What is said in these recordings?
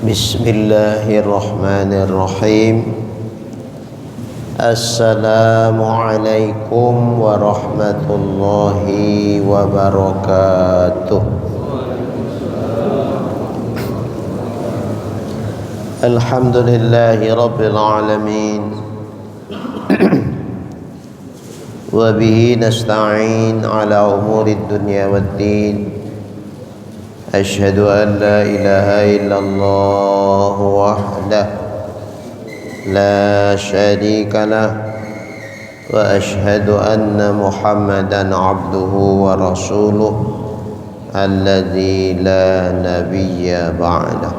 Bismillahirrahmanirrahim. Assalamualaikum warahmatullahi wabarakatuh. Alhamdulillahi rabbil alamin. Wa bihi nasta'in ala umurid dunya waddin. Asyhadu an la ilaha illallah wahdah la syarika lah wa asyhadu anna Muhammadan abduhu wa rasuluh alladzi la nabiyya ba'dah.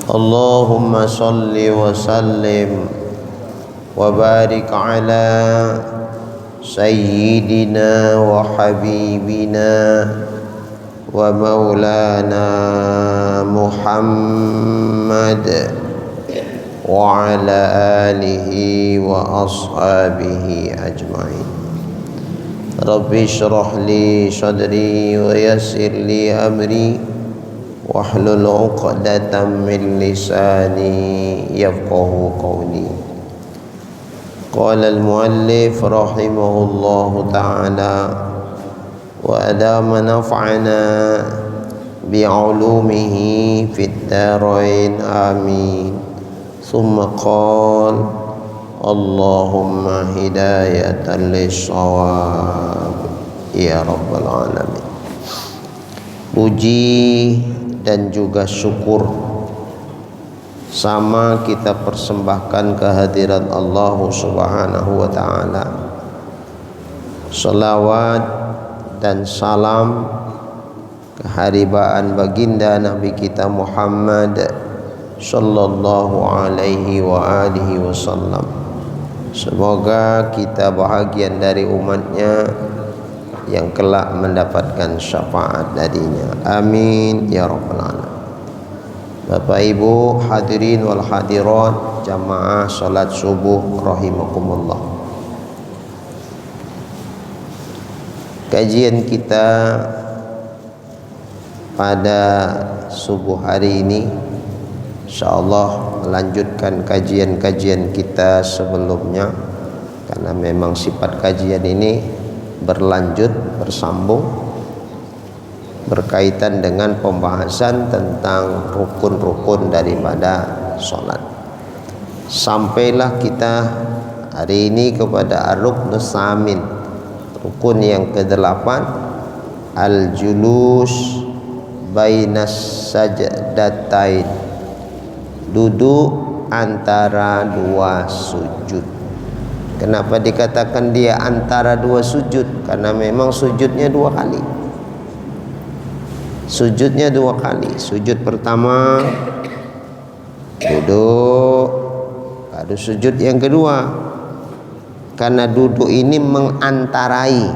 Allahumma salli wa sallim wa barik ala sayyidina wa habibina wa maulana Muhammad wa ala alihi wa ashabihi ajma'in. Rabbi shrah li sadri wa yassir li amri wahlul 'uqdatam min lisani yafqahu qawli. Qala al-muallif rahimahullahu ta'ala wa adama naf'ana bi'ulumihi fid darain amin. Thumma qala Allahumma hidayatan lis-shawab ya rabbal alamin. Puji dan juga syukur sama kita persembahkan kehadirat Allah Subhanahu wa ta'ala. Salawat dan salam keharibaan baginda Nabi kita Muhammad sallallahu alaihi wa alihi wasallam. Semoga kita bahagian dari umatnya yang kelak mendapatkan syafaat darinya. Amin ya rabbal alamin. Bapak Ibu hadirin wal hadirat jamaah salat subuh rahimakumullah. Kajian kita pada subuh hari ini insyaallah melanjutkan kajian-kajian kita sebelumnya, karena memang sifat kajian ini berlanjut, bersambung, berkaitan dengan pembahasan tentang rukun-rukun daripada sholat. Sampailah kita hari ini kepada ar-ruknus samin, rukun yang ke-8, al-julus bainas sajdatain, duduk antara dua sujud. Kenapa dikatakan dia antara dua sujud? Karena memang sujudnya dua kali. Sujudnya dua kali. Sujud pertama duduk, baru sujud yang kedua. Karena duduk ini mengantarai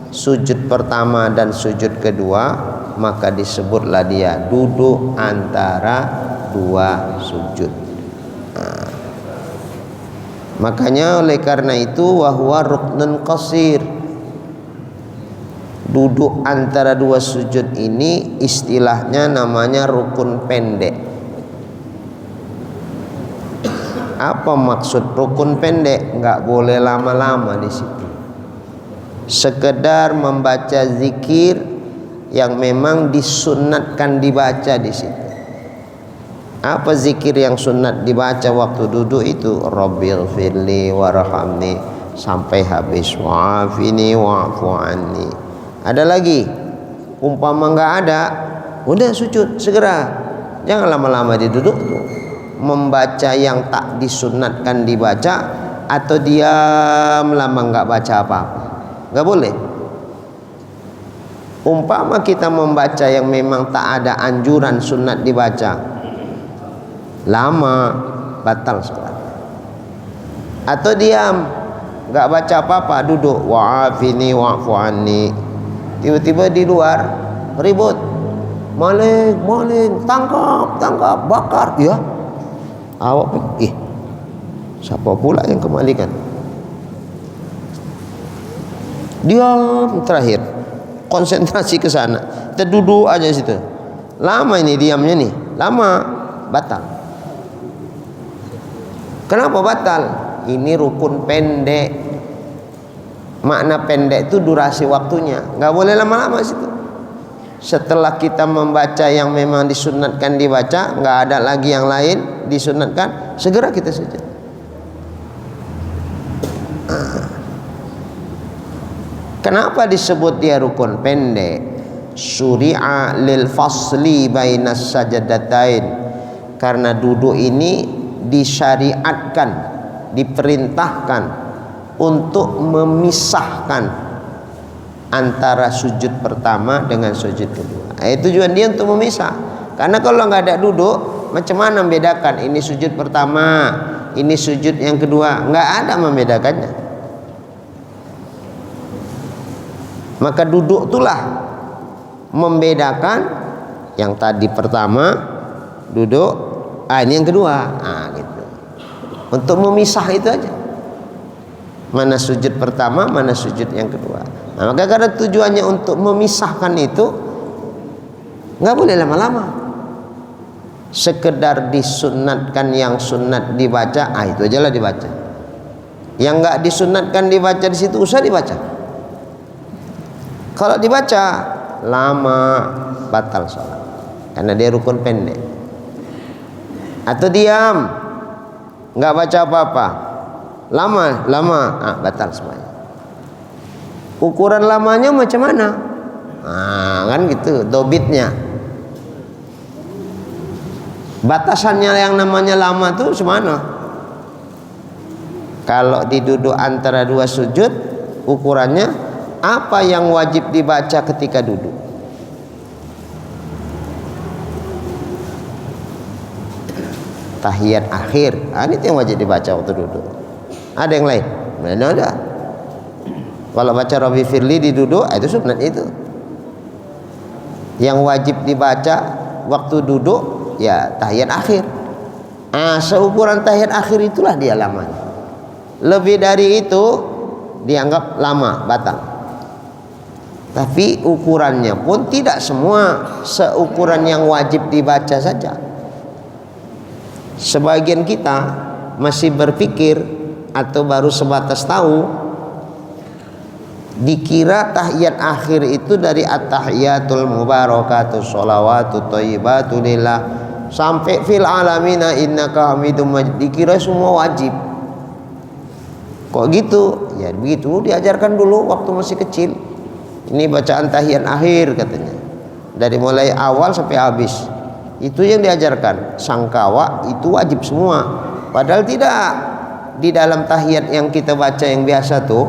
sujud pertama dan sujud kedua, maka disebutlah dia duduk antara dua sujud. Makanya oleh karena itu wahwa ruknun qasir, duduk antara dua sujud ini istilahnya namanya rukun pendek. Apa maksud rukun pendek? Enggak boleh lama-lama di situ. Sekedar membaca zikir yang memang disunatkan dibaca di situ. Apa zikir yang sunat dibaca waktu duduk itu? Rabbil firli warhamni sampai habis, wa'afini wa'fu anni. Ada lagi? Umpama enggak ada, udah sujud segera. Jangan lama-lama di duduk tuh. Membaca yang tak disunatkan dibaca, atau diam lama enggak baca apa-apa. Enggak boleh. Umpama kita membaca yang memang tak ada anjuran sunat dibaca, lama, batal sholat. Atau diam, enggak baca apa-apa, duduk, wa'afini wa'fu anni. Tiba-tiba di luar ribut, maling, tangkap, bakar, ya. Awak siapa pula yang kemalikan? Diam terakhir, konsentrasi ke sana. Kita duduk aja situ. Lama ini diamnya nih. lama, batal. Kenapa batal? Ini rukun pendek. Makna pendek itu durasi waktunya, nggak boleh lama-lama situ. Setelah kita membaca yang memang disunatkan dibaca, nggak ada lagi yang lain disunatkan, segera kita sujud. Kenapa disebut dia rukun pendek? Syuri'a lil fasli bainas sajadatain. Karena duduk ini disyariatkan, diperintahkan untuk memisahkan antara sujud pertama dengan sujud kedua. Tujuan dia untuk memisah. Karena kalau nggak ada duduk, macam mana membedakan ini sujud pertama, ini sujud yang kedua? Nggak ada membedakannya. Maka duduk itulah membedakan yang tadi pertama duduk, ini yang kedua, gitu. Untuk memisah itu aja. Mana sujud pertama, mana sujud yang kedua. Nah, maka karena tujuannya untuk memisahkan itu, nggak boleh lama-lama. Sekedar disunatkan yang sunat dibaca, itu aja lah dibaca. Yang nggak disunatkan dibaca di situ usah dibaca. Kalau dibaca lama, batal sholat karena dia rukun pendek. Atau diam, nggak baca apa-apa, lama, batal semuanya. Ukuran lamanya macam mana? Kan gitu, dobitnya. Batasannya yang namanya lama tuh semana? Kalau diduduk antara dua sujud, ukurannya apa yang wajib dibaca ketika duduk? Tahiyat akhir, ini yang wajib dibaca waktu duduk. Ada yang lain? Mana ada? Kalau baca Rabbi Firli di duduk, itu sunat itu. Yang wajib dibaca waktu duduk, ya tahiyat akhir. Seukuran tahiyat akhir itulah dia lamanya. Lebih dari itu dianggap lama, batal. Tapi ukurannya pun tidak semua seukuran yang wajib dibaca saja. Sebagian kita masih berpikir atau baru sebatas tahu, dikira tahiyat akhir itu dari at-tahiyatul mubarakatus sholawatut thayyibatu lillah sampai fil alamina innaka hamidum majid, dikira semua wajib. Kok gitu? Ya begitu diajarkan dulu waktu masih kecil. Ini bacaan tahiyat akhir katanya, dari mulai awal sampai habis. Itu yang diajarkan. Sangkawa itu wajib semua, padahal tidak. Di dalam tahiyat yang kita baca yang biasa tuh,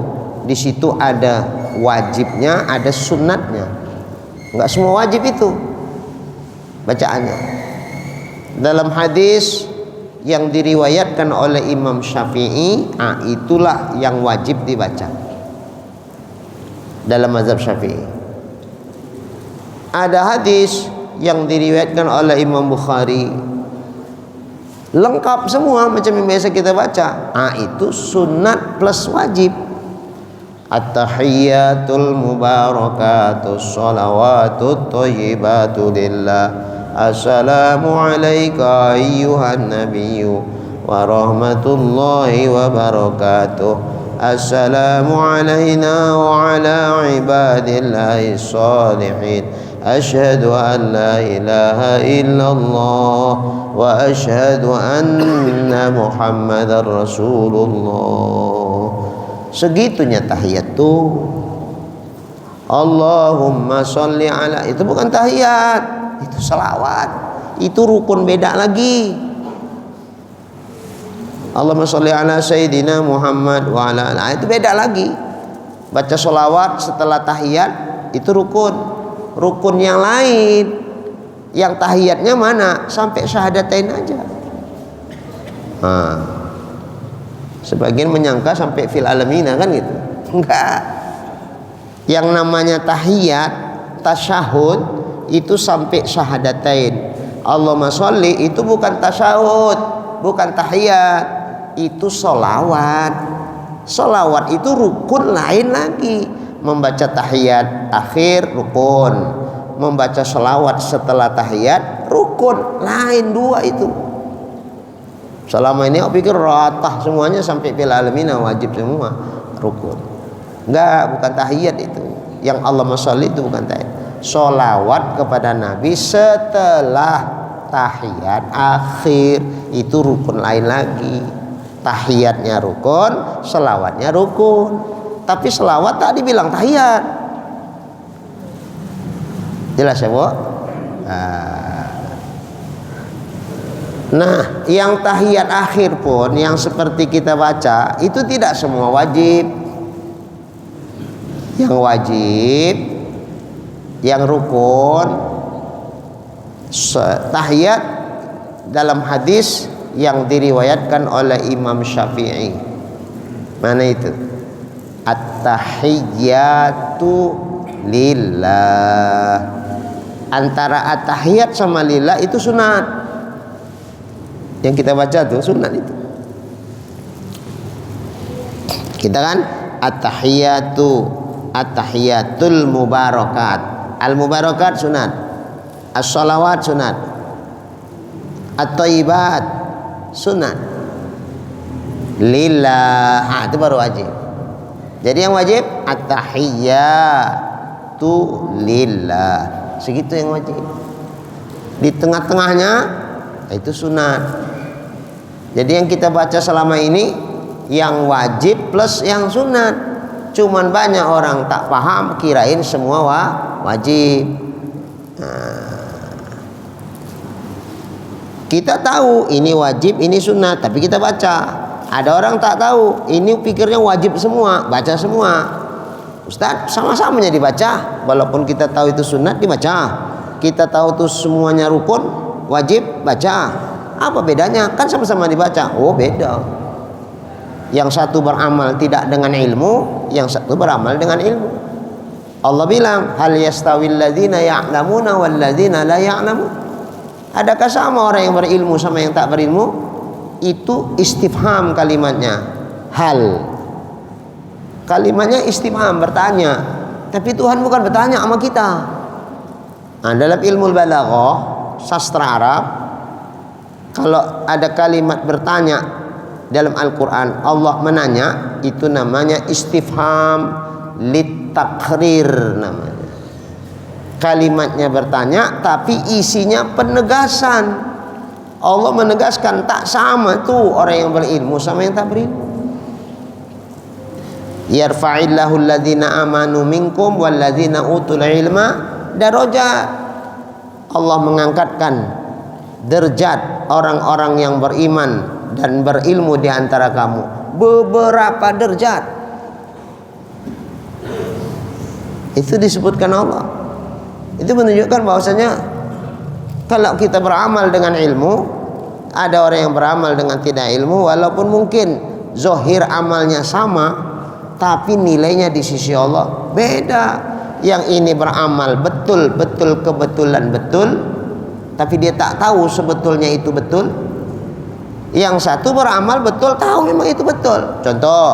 di situ ada wajibnya, ada sunatnya. Enggak semua wajib itu bacaannya. Dalam hadis yang diriwayatkan oleh Imam Syafi'i, itulah yang wajib dibaca dalam mazhab Syafi'i. Ada hadis yang diriwayatkan oleh Imam Bukhari, lengkap semua macam yang biasa kita baca. Itu sunat plus wajib. At-tahiyyatul mubarakatus sholawatut thayyibatu lillah. Assalamu alayka ayyuhan nabiyyu wa rahmatullahi wa barakatuh. Assalamu alayna wa ala ibadillahi sholihin. Asyhadu an la ilaha illallah wa asyhadu anna Muhammadar Rasulullah. Segitunya tahiyat tuh. Allahumma sholli ala, itu bukan tahiyat, itu salawat. Itu rukun beda lagi. Allahumma sholli ala sayyidina Muhammad wa ala, itu beda lagi. Baca sholawat setelah tahiyat itu rukun. Rukun yang lain, yang tahiyatnya mana? Sampai syahadatain aja. Sebagian menyangka sampai fil alamina kan gitu. Enggak. Yang namanya tahiyat, tasyahud itu sampai syahadatain. Allahumma sholli itu bukan tasyahud, bukan tahiyat, itu sholawat. Sholawat itu rukun lain lagi. Membaca tahiyat akhir rukun, membaca selawat setelah tahiyat rukun. Lain dua itu. Selama ini aku pikir rata semuanya sampai fil alamin wajib semua, rukun. Enggak, bukan tahiyat itu. Yang Allahumma sholli itu bukan tahiyat. Sholawat kepada Nabi setelah tahiyat akhir itu rukun lain lagi. Tahiyatnya rukun, selawatnya rukun. Tapi selawat tak dibilang tahiyat. Jelas ya, Bu? Nah, yang tahiyat akhir pun yang seperti kita baca itu tidak semua wajib. Yang wajib, yang rukun, tahiyat dalam hadis yang diriwayatkan oleh Imam Syafi'i. Mana itu? At-tahiyyatu lillah. Antara at-tahiyat sama lillah itu sunat. Yang kita baca tuh sunat itu. Kita kan at-tahiyatul mubarakat. Al-mubarakat sunat. As-shalawat sunat. At-thayyibat sunat. Lillah, itu baru wajib. Jadi yang wajib at-tahiyatu lillah. Segitu yang wajib. Di tengah-tengahnya itu sunat. Jadi yang kita baca selama ini yang wajib plus yang sunat. Cuman banyak orang tak paham, kirain semua wajib. Kita tahu ini wajib, ini sunat, tapi kita baca. Ada orang tak tahu, ini pikirnya wajib semua, baca semua. Ustaz, sama-samanya dibaca. Walaupun kita tahu itu sunat, dibaca. Kita tahu itu semuanya rukun, wajib, baca. Apa bedanya? Kan sama-sama dibaca. Oh, beda. Yang satu beramal tidak dengan ilmu, yang satu beramal dengan ilmu. Allah bilang, hal yastawil ladzina ya'lamuna wal ladzina la ya'lamun. Adakah sama orang yang berilmu sama yang tak berilmu? Itu istifham kalimatnya. Hal. Kalimatnya istifham, bertanya. Tapi Tuhan bukan bertanya sama kita. Nah, dalam ilmu balaghah, sastra Arab, kalau ada kalimat bertanya dalam Al-Quran, Allah menanya, itu namanya istifham litakrir namanya. Kalimatnya bertanya tapi isinya penegasan. Allah menegaskan tak sama tuh orang yang berilmu sama yang tak berilmu. Yarfa'illahu alladhina amanu minkum walladhina utul ilma darajat. Allah mengangkatkan derajat orang-orang yang beriman dan berilmu di antara kamu beberapa derajat. Itu disebutkan Allah. Itu menunjukkan bahwasanya kalau kita beramal dengan ilmu, ada orang yang beramal dengan tidak ilmu, walaupun mungkin zahir amalnya sama, tapi nilainya di sisi Allah beda. Yang ini beramal betul-betul kebetulan betul, tapi dia tak tahu sebetulnya itu betul. Yang satu beramal betul, tahu memang itu betul. Contoh,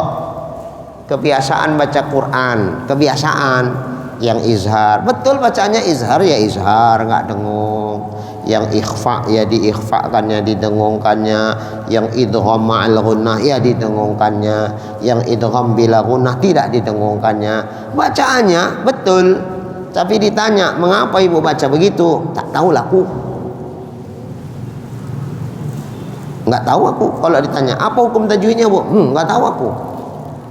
kebiasaan baca Quran, kebiasaan yang izhar, betul bacanya izhar ya izhar, nggak dengung. Yang ikhfa ya diikhfakannya, didengungkannya. Yang idgham ma'al ghunnah ya didengungkannya. Yang idgham bila ghunnah tidak didengungkannya. Bacaannya betul, tapi ditanya mengapa ibu baca begitu, tak tahu laku. Nggak tahu aku. Kalau ditanya apa hukum tajwidnya, Bu? Nggak tahu aku.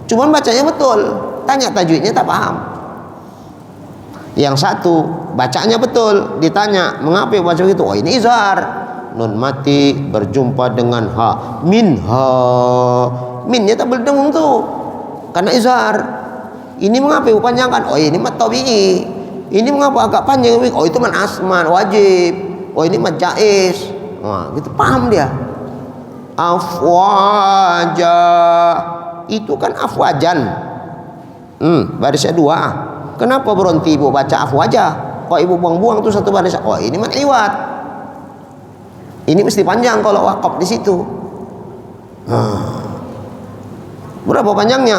Cuman bacanya betul, tanya tajwidnya tak paham. Yang satu bacanya betul, ditanya mengapa baca begitu, oh ini izhar, nun mati berjumpa dengan ha, minha, minnya tak berdengung tuh karena izhar. Ini mengapa panjangkan, oh ini mat tabi'i. Ini mengapa agak panjang, oh itu man asman wajib, oh ini mat jaiz. Wah, gitu paham dia. Afwaja itu kan afwajan, barisnya dua. Kenapa berhenti ibu baca afwaja? Kok ibu buang-buang tuh satu baris? Oh ini mah iwat. Ini mesti panjang kalau wakaf di situ. Berapa panjangnya?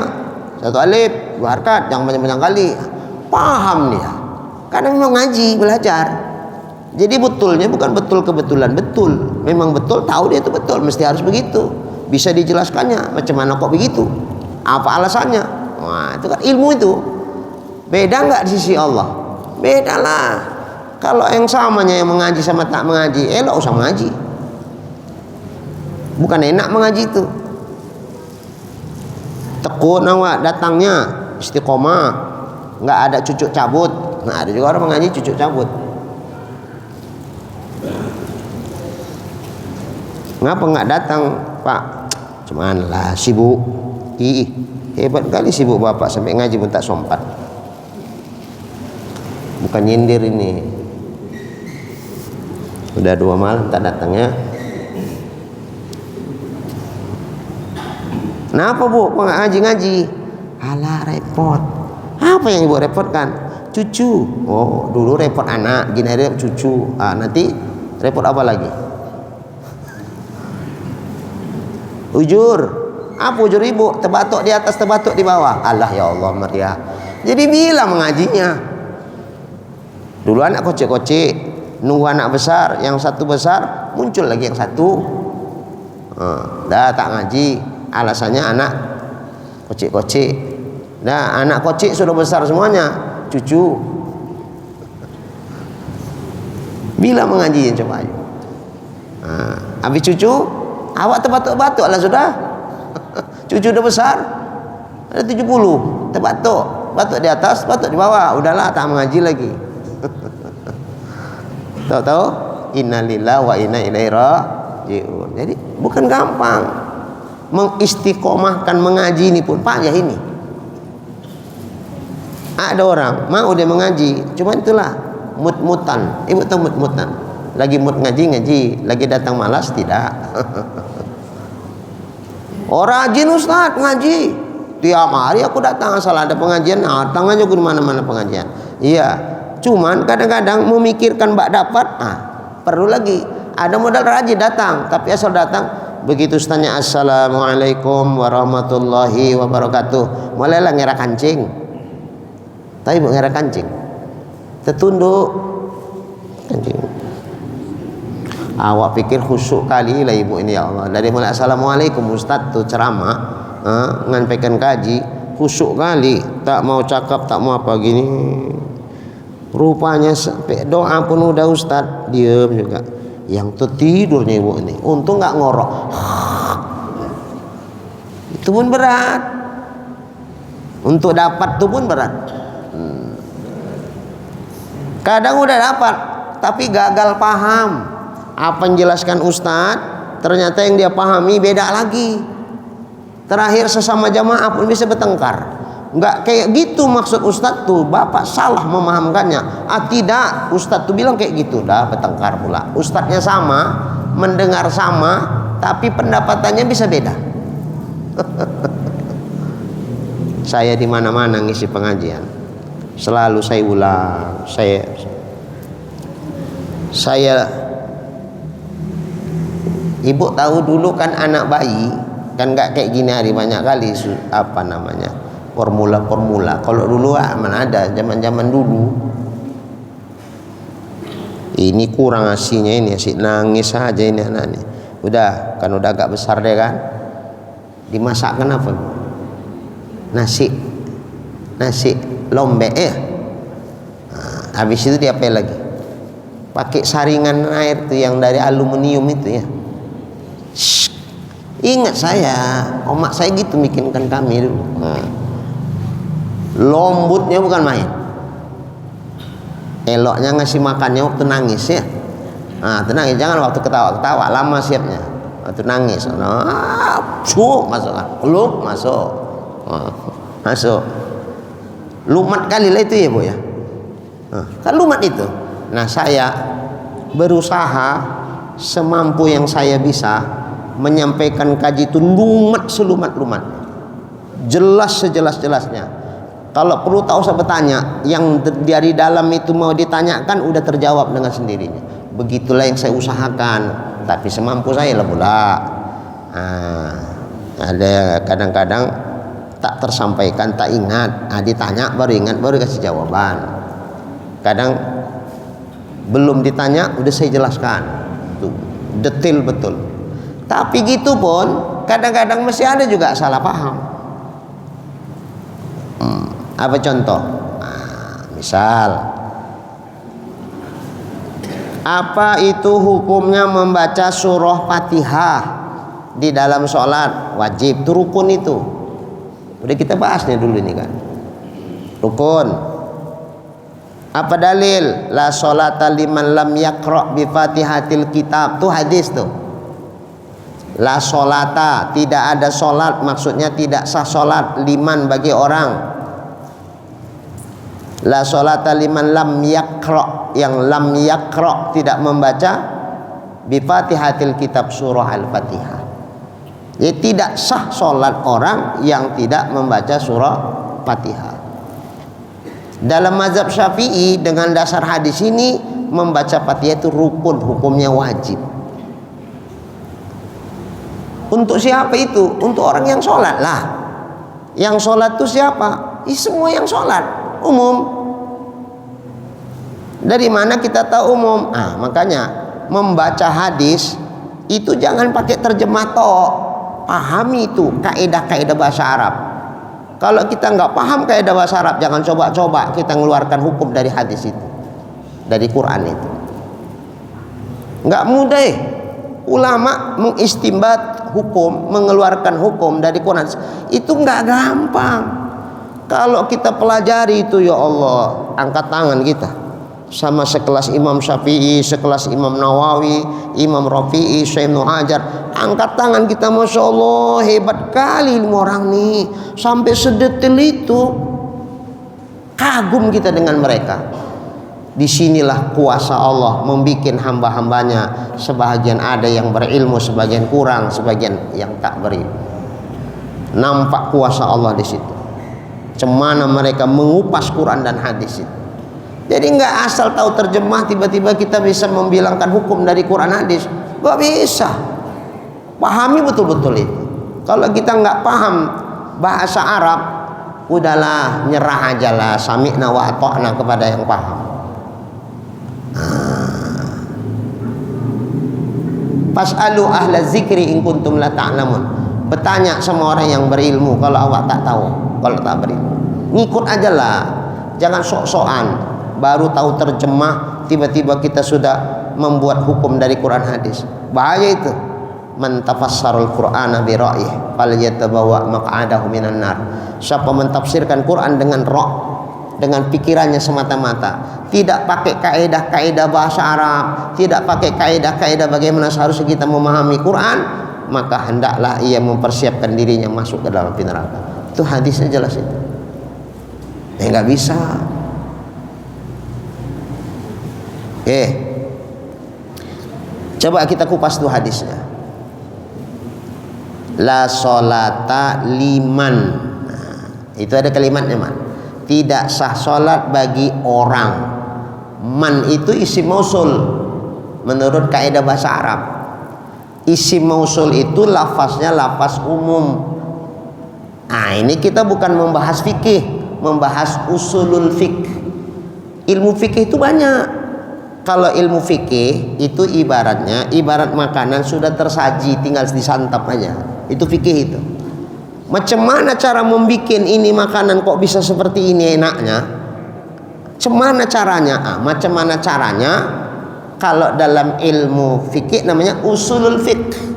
Satu alif, dua harakat, jangan panjang-panjang kali. Paham dia. Kadang memang ngaji, belajar. Jadi betulnya bukan betul kebetulan, betul. Memang betul, tahu dia itu betul, mesti harus begitu. Bisa dijelaskannya, macam mana kok begitu? Apa alasannya? Wah, itu kan ilmu itu. Beda nggak di sisi Allah? Beda lah. Kalau yang samanya yang mengaji sama tak mengaji, elok usah mengaji. Bukan enak mengaji itu. Tekun awak datangnya, istiqomah, nggak ada cucuk cabut. Nah, ada juga orang mengaji cucuk cabut. Ngapa nggak datang, Pak? Cuman lah sibuk. Ih, hebat kali sibuk bapak sampai ngaji pun tak sempat. Bukan nyindir ini. Udah 2 malam tak datangnya. Kenapa bu? Kok nggak ngaji? Alah repot. Apa yang ibu repotkan? Cucu. Oh, dulu repot anak, gini hari cucu. Nanti repot apa lagi? Ujur. Apa ujur ibu? Terbatuk di atas, terbatuk di bawah. Allah ya Allah meriah. Jadi bilang mengajinya. Dulu anak kocek-kocek, nunggu anak besar, yang satu besar, muncul lagi yang satu. Dah tak ngaji, alasannya anak kocek-kocek. Dah anak kocek sudah besar semuanya, cucu. Bila mengaji coba ayo. Habis cucu, awak terbatuk-batuk lah sudah. Cucu udah besar, ada 70, terbatuk, batuk di atas, batuk di bawah. Udahlah tak mengaji lagi. Tahu-tahu innalillahi wa inna ilaihi raji'un. Jadi bukan gampang mengistiqomahkan mengaji ini pun payah ini. Ada orang mau dia mengaji, cuma itulah mut-mutan. Ibu tahu mut-mutan? Lagi mut ngaji, lagi datang malas tidak. Orang rajin Ustaz ngaji. Tiap hari aku datang asal ada pengajian, datang aja ke mana-mana pengajian. Iya. Cuman kadang-kadang memikirkan bak dapat, perlu lagi. Ada modal rajin datang, tapi asal datang begitu tanya assalamualaikum warahmatullahi wabarakatuh, mulailah ngira kancing. Tapi mau ngira kancing, tertunduk kancing. Awak pikir khusyuk kali lah ibu ini ya Allah. Dari mulai assalamualaikum Ustaz tuh ceramah, ngampaikan kaji, khusyuk kali, tak mau cakap, tak mau apa gini. Rupanya sampai doa pun udah Ustaz diam juga. Yang tertidurnya ibu ini, untung nggak ngorok. Itu pun berat. Untuk dapat itu pun berat. Kadang udah dapat, tapi gagal paham. Apa yang jelaskan Ustaz, ternyata yang dia pahami beda lagi. Terakhir sesama jamaah pun bisa bertengkar. Enggak kayak gitu maksud Ustadz tuh, bapak salah memahamkannya. Tidak, Ustadz tuh bilang kayak gitu, dah bertengkar pula. Ustadznya sama, mendengar sama, tapi pendapatannya bisa beda. Saya di mana-mana ngisi pengajian, selalu saya ulang, saya ibu tahu dulu kan anak bayi kan nggak kayak gini hari banyak kali apa namanya formula. Kalau dulu mana ada zaman dulu. Ini kurang asinya ini, asik nangis saja ini anak ini. Udah agak besar deh kan. Dimasakkan apa? Nasi lombe habis itu diapain lagi? Pakai saringan air tuh yang dari aluminium itu ya. Ingat saya, omak saya gitu bikinkan kami dulu. Lombutnya bukan main. Eloknya ngasih makannya waktu nangis ya. Tenang, jangan waktu ketawa-ketawa, lama siapnya. Waktu nangis, masuklah, peluk masuk, masuk. Lumat kali lah itu ya bu ya. Kan lumat itu. Nah saya berusaha semampu yang saya bisa menyampaikan kaji itu lumat selumat-lumat, jelas sejelas-jelasnya. Kalau perlu tahu saya bertanya, yang dari dalam itu mau ditanyakan udah terjawab dengan sendirinya. Begitulah yang saya usahakan, tapi semampu saya lah pula. Ada kadang-kadang tak tersampaikan, tak ingat, ditanya baru ingat, baru kasih jawaban. Kadang belum ditanya udah saya jelaskan, tuh detail betul. Tapi gitu pun kadang-kadang masih ada juga salah paham. Apa contoh? Misal, apa itu hukumnya membaca surah Fatihah di dalam sholat? Wajib, itu rukun itu. Udah kita bahasnya dulu ini kan. Rukun. Apa dalil? La sholata liman lam yaqra' bi Fatihatil kitab. Itu hadis tuh. La sholata, tidak ada sholat, maksudnya tidak sah sholat liman bagi orang. La sholata liman lam yaqra', yang lam yaqra' tidak membaca bi Fatihatil kitab, surah Al-Fatihah. Jadi tidak sah sholat orang yang tidak membaca surah Fatihah. Dalam mazhab Syafi'i dengan dasar hadis ini, membaca Fatihah itu rukun, hukumnya wajib. Untuk siapa itu? Untuk orang yang sholat lah. Yang sholat itu siapa? Semua yang sholat, umum. Dari mana kita tahu umum? Makanya membaca hadis itu jangan pakai terjemah tok. Pahami itu kaidah-kaidah bahasa Arab. Kalau kita nggak paham kaidah bahasa Arab, jangan coba-coba kita mengeluarkan hukum dari hadis itu, dari Quran itu. Nggak mudah. Ulama mengistimbat hukum, mengeluarkan hukum dari Quran itu nggak gampang. Kalau kita pelajari itu, ya Allah, angkat tangan kita sama sekelas Imam Syafi'i, sekelas Imam Nawawi, Imam Rafi'i, Syekh Ibnu Hajar, angkat tangan kita, Masya Allah, hebat kali ilmu orang nih, sampai sedetil itu. Kagum kita dengan mereka. Disinilah kuasa Allah membikin hamba-hambanya, sebahagian ada yang berilmu, sebagian kurang, sebagian yang tak berilmu. Nampak kuasa Allah di situ. Cemana mereka mengupas Quran dan hadis itu. Jadi nggak asal tahu terjemah tiba-tiba kita bisa membilangkan hukum dari Quran hadis, nggak bisa. Pahami betul-betul itu. Kalau kita nggak paham bahasa Arab, udahlah, nyerah aja lah, sami'na wa ata'na kepada yang paham. Fas'alu ahla zikri in kuntum la ta'lamun. Bertanya sama orang yang berilmu kalau awak tak tahu, kalau tak berilmu. Ngikut aja lah, jangan sok-sokan. Baru tahu terjemah, tiba-tiba kita sudah membuat hukum dari Quran hadis. Bahaya itu. Man tafassarul Qur'ana bi ra'yih falyatabawa maq'adahu minan nar. Siapa mentafsirkan Quran dengan ra', dengan pikirannya semata-mata, tidak pakai kaidah-kaidah bahasa Arab, tidak pakai kaidah-kaidah bagaimana seharusnya kita memahami Quran, maka hendaklah ia mempersiapkan dirinya masuk ke dalam api neraka. Itu hadisnya jelas itu. Nggak bisa. Coba kita kupas tuh hadisnya. La sholata liman. Itu ada kalimatnya, man. Tidak sah sholat bagi orang. Man itu isim mausul menurut kaidah bahasa Arab. Isim mausul itu lafaznya lafaz umum. Ini kita bukan membahas fikih, membahas usulul fikih. Ilmu fikih itu banyak. Kalau ilmu fikih itu ibarat makanan sudah tersaji, tinggal disantap aja. Itu fikih itu. Macam mana cara membuat ini makanan kok bisa seperti ini enaknya? Macam mana caranya? Macam mana caranya? Kalau dalam ilmu fikih namanya usulul fikih.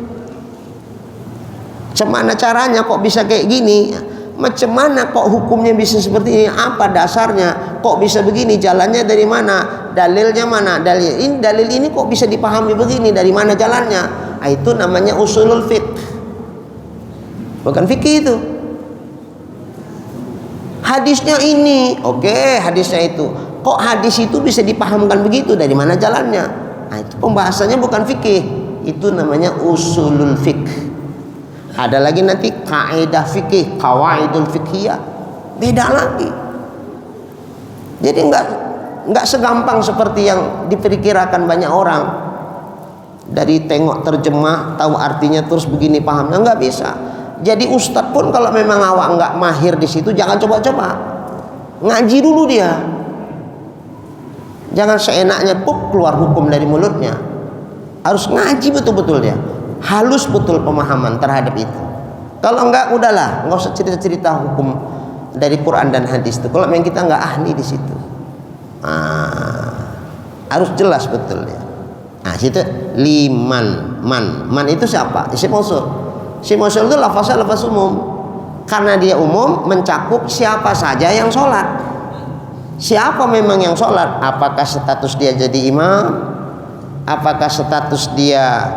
Macam mana caranya kok bisa kayak gini? Macam mana kok hukumnya bisa seperti ini? Apa dasarnya? Kok bisa begini? Jalannya dari mana? Dalilnya mana? Dalil ini kok bisa dipahami begini? Dari mana jalannya? Itu namanya usulul fiqh. Bukan fikih itu. Hadisnya ini, oke, hadisnya itu. Kok hadis itu bisa dipahamkan begitu? Dari mana jalannya? Itu pembahasannya bukan fikih. Itu namanya usulul fiqh. Ada lagi nanti kaidah fikih, qawaidul fiqhiyah, beda lagi. Jadi enggak segampang seperti yang diperkirakan banyak orang. Dari tengok terjemah tahu artinya terus begini pahamnya, enggak bisa. Jadi ustadz pun kalau memang awak enggak mahir di situ, jangan coba-coba. Ngaji dulu dia. Jangan seenaknya keluar hukum dari mulutnya. Harus ngaji betul-betul dia. Halus betul pemahaman terhadap itu. Kalau enggak, udahlah, enggak usah cerita-cerita hukum dari Quran dan hadis itu. Kalau memang kita enggak ahli di situ. Harus jelas betul ya. Nah, situ liman, man itu siapa? Isim mausul. Isim mausul itu lafaznya lafaz umum. Karena dia umum mencakup siapa saja yang sholat. Siapa memang yang sholat? Apakah status dia jadi imam? Apakah status dia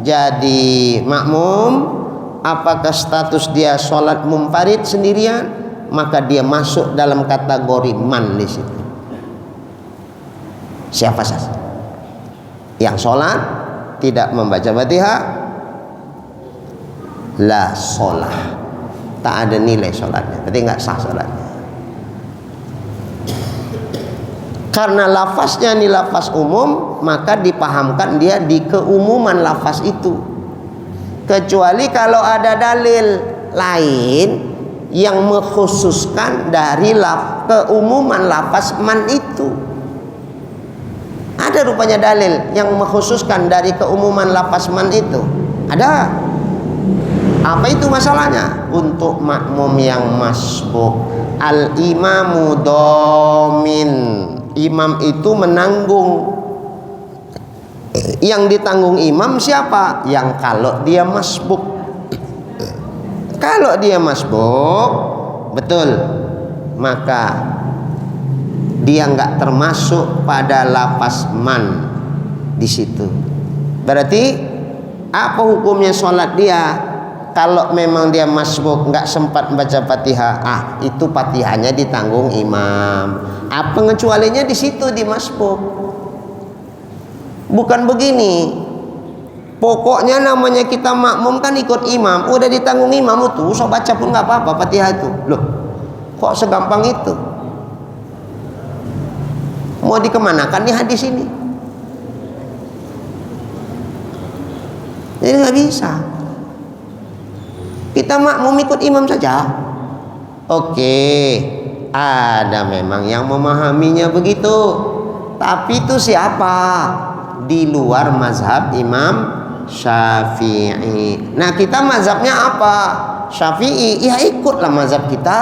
jadi makmum? Apakah status dia sholat munfarid sendirian? Maka dia masuk dalam kategori man di situ. Siapa saja yang sholat tidak membaca Fatihah, la sholah, tak ada nilai sholatnya, berarti nggak sah sholatnya. Karena lafaznya ini lafaz umum, maka dipahamkan dia di keumuman lafaz itu. Kecuali kalau ada dalil lain yang mengkhususkan dari keumuman lafaz man itu. Ada rupanya dalil yang mengkhususkan dari keumuman lafaz man itu. Ada. Apa itu masalahnya? Untuk makmum yang masbuk, al imamu domin, imam itu menanggung. Yang ditanggung imam siapa? Yang kalau dia masbuk. Kalau dia masbuk, betul, maka dia nggak termasuk pada lafaz man di situ. Berarti apa hukumnya sholat dia? Kalau memang dia masbuk nggak sempat baca Fatihah, itu Fatihahnya ditanggung imam. Apa pengecualiannya di situ di masbuk? Bukan begini. Pokoknya namanya kita makmum kan ikut imam, udah ditanggung imam itu, so baca pun nggak apa-apa Fatihah itu. Loh, kok segampang itu? Mau dikemanakan di hadis ini? Jadi nggak bisa. Kita makmum ikut imam saja. Oke, ada memang yang memahaminya begitu. Tapi itu siapa? Di luar mazhab Imam Syafi'i. Nah, kita mazhabnya apa? Syafi'i. Ya ikutlah mazhab kita.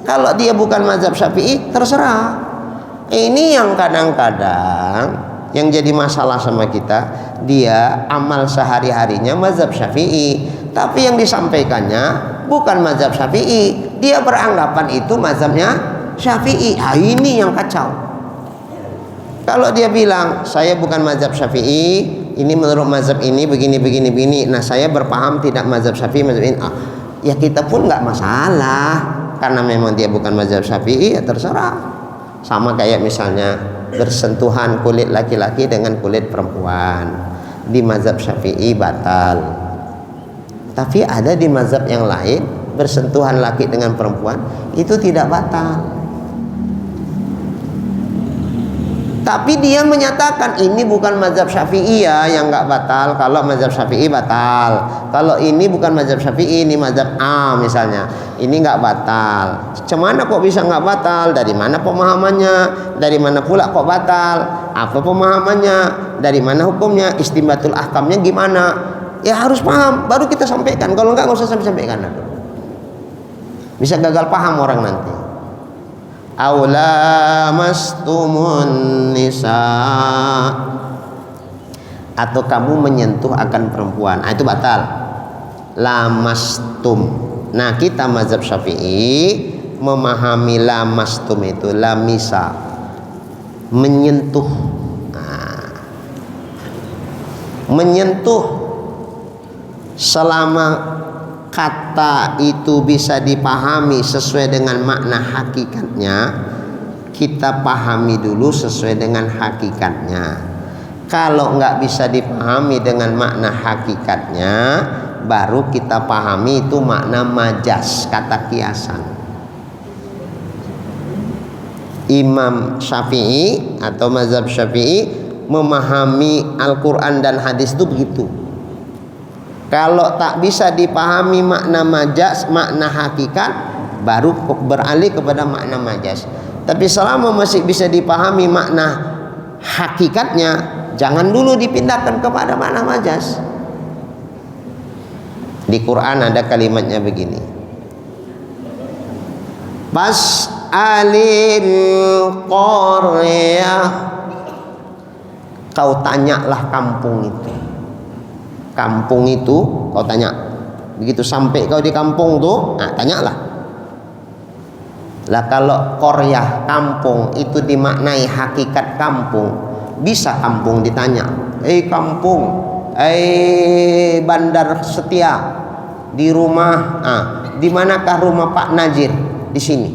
Kalau dia bukan mazhab Syafi'i, terserah. Ini yang kadang-kadang yang jadi masalah sama kita, dia amal sehari-harinya mazhab Syafi'i, tapi yang disampaikannya bukan mazhab Syafi'i, dia beranggapan itu mazhabnya Syafi'i. Ini yang kacau. Kalau dia bilang saya bukan mazhab Syafi'i, ini menurut mazhab ini begini, nah saya berpaham tidak mazhab Syafi'i, mazhab ini, ya kita pun nggak masalah, karena memang dia bukan mazhab Syafi'i, ya terserah. Sama kayak misalnya bersentuhan kulit laki-laki dengan kulit perempuan, di mazhab Syafi'i batal. Tapi ada di mazhab yang lain bersentuhan laki dengan perempuan itu tidak batal. Tapi dia menyatakan ini bukan mazhab Syafi'i ya yang nggak batal. Kalau mazhab Syafi'i batal. Kalau ini bukan mazhab Syafi'i, ini mazhab A misalnya, ini nggak batal. Cemana kok bisa nggak batal? Dari mana pemahamannya? Dari mana pula kok batal? Apa pemahamannya? Dari mana hukumnya? Istinbatul ahkamnya gimana? Ya harus paham, baru kita sampaikan. Kalau nggak usah sampaikan. Bisa gagal paham orang nanti. Aula mastumun nisa, atau kamu menyentuh akan perempuan, itu batal. Lamastum. Nah, kita mazhab Syafi'i memahami lamastum itu lamisa, menyentuh. Menyentuh selama kata itu bisa dipahami sesuai dengan makna hakikatnya, kita pahami dulu sesuai dengan hakikatnya. Kalau nggak bisa dipahami dengan makna hakikatnya, baru kita pahami itu makna majas, kata kiasan. Imam Syafi'i atau mazhab Syafi'i memahami Al-Quran dan hadis itu begitu. Kalau tak bisa dipahami makna majas, makna hakikat, baru beralih kepada makna majas. Tapi selama masih bisa dipahami makna hakikatnya, jangan dulu dipindahkan kepada makna majas. Di Quran ada kalimatnya begini, Fas'alil qaryah, kau tanyalah kampung itu. Kampung itu kau tanya. Begitu sampai kau di kampung tuh, nah tanyalah. Lah kalau qaryah kampung itu dimaknai hakikat kampung, bisa kampung ditanya, kampung, Bandar Setia, di rumah, di manakah rumah Pak Najir? Di sini.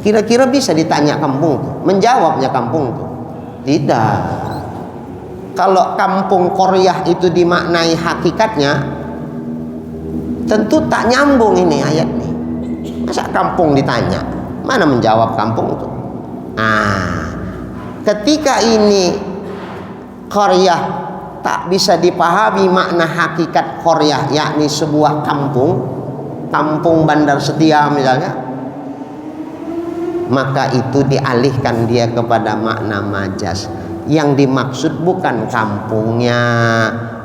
Kira-kira bisa ditanya kampung tuh, menjawabnya kampung tuh? Tidak. Kalau kampung qaryah itu dimaknai hakikatnya, tentu tak nyambung ini ayat nih. Masa kampung ditanya? Mana menjawab kampung itu? Ketika ini qaryah tak bisa dipahami makna hakikat qaryah, yakni sebuah kampung, kampung Bandar Setia misalnya, maka itu dialihkan dia kepada makna majas. Yang dimaksud bukan kampungnya,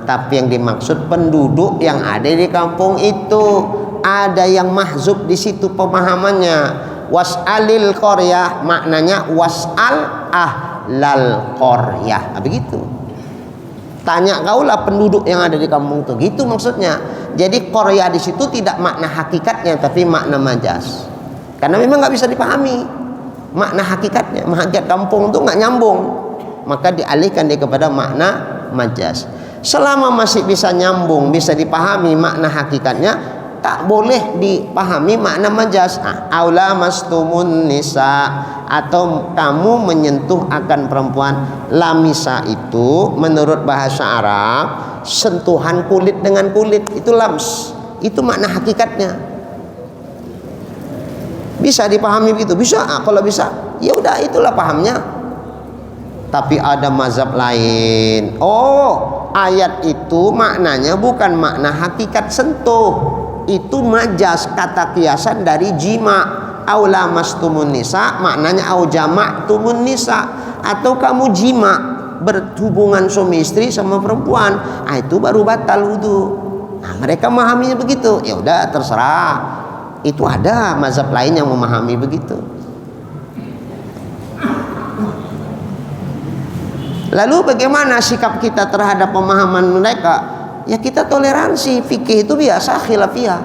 tapi yang dimaksud penduduk yang ada di kampung itu. Ada yang mahzub di situ pemahamannya. Was'alil qaryah maknanya was'al ahlal qaryah. Begitu. Tanya kaulah penduduk yang ada di kampung itu. Gitu maksudnya. Jadi qaryah di situ tidak makna hakikatnya, tapi makna majas. Karena memang nggak bisa dipahami makna hakikatnya. Hakikat kampung itu nggak nyambung. Maka dialihkan dia kepada makna majas. Selama masih bisa nyambung, bisa dipahami makna hakikatnya, tak boleh dipahami makna majas. Aula mastumun nisa, atau kamu menyentuh akan perempuan. Lamisa itu menurut bahasa Arab sentuhan kulit dengan kulit, itu lams. Itu makna hakikatnya. Bisa dipahami begitu? Bisa. Kalau bisa, ya udah itulah pahamnya. Tapi ada mazhab lain. Ayat itu maknanya bukan makna hakikat sentuh. Itu majas, kata kiasan dari jima. Aula mastumun nisa maknanya au jama'tumun nisa, atau kamu jima, berhubungan suami istri sama perempuan. Itu baru batal wudu. Mereka memahaminya begitu. Ya udah terserah. Itu ada mazhab lain yang memahami begitu. Lalu bagaimana sikap kita terhadap pemahaman mereka? Ya kita toleransi. Fikih itu biasa khilafiyah,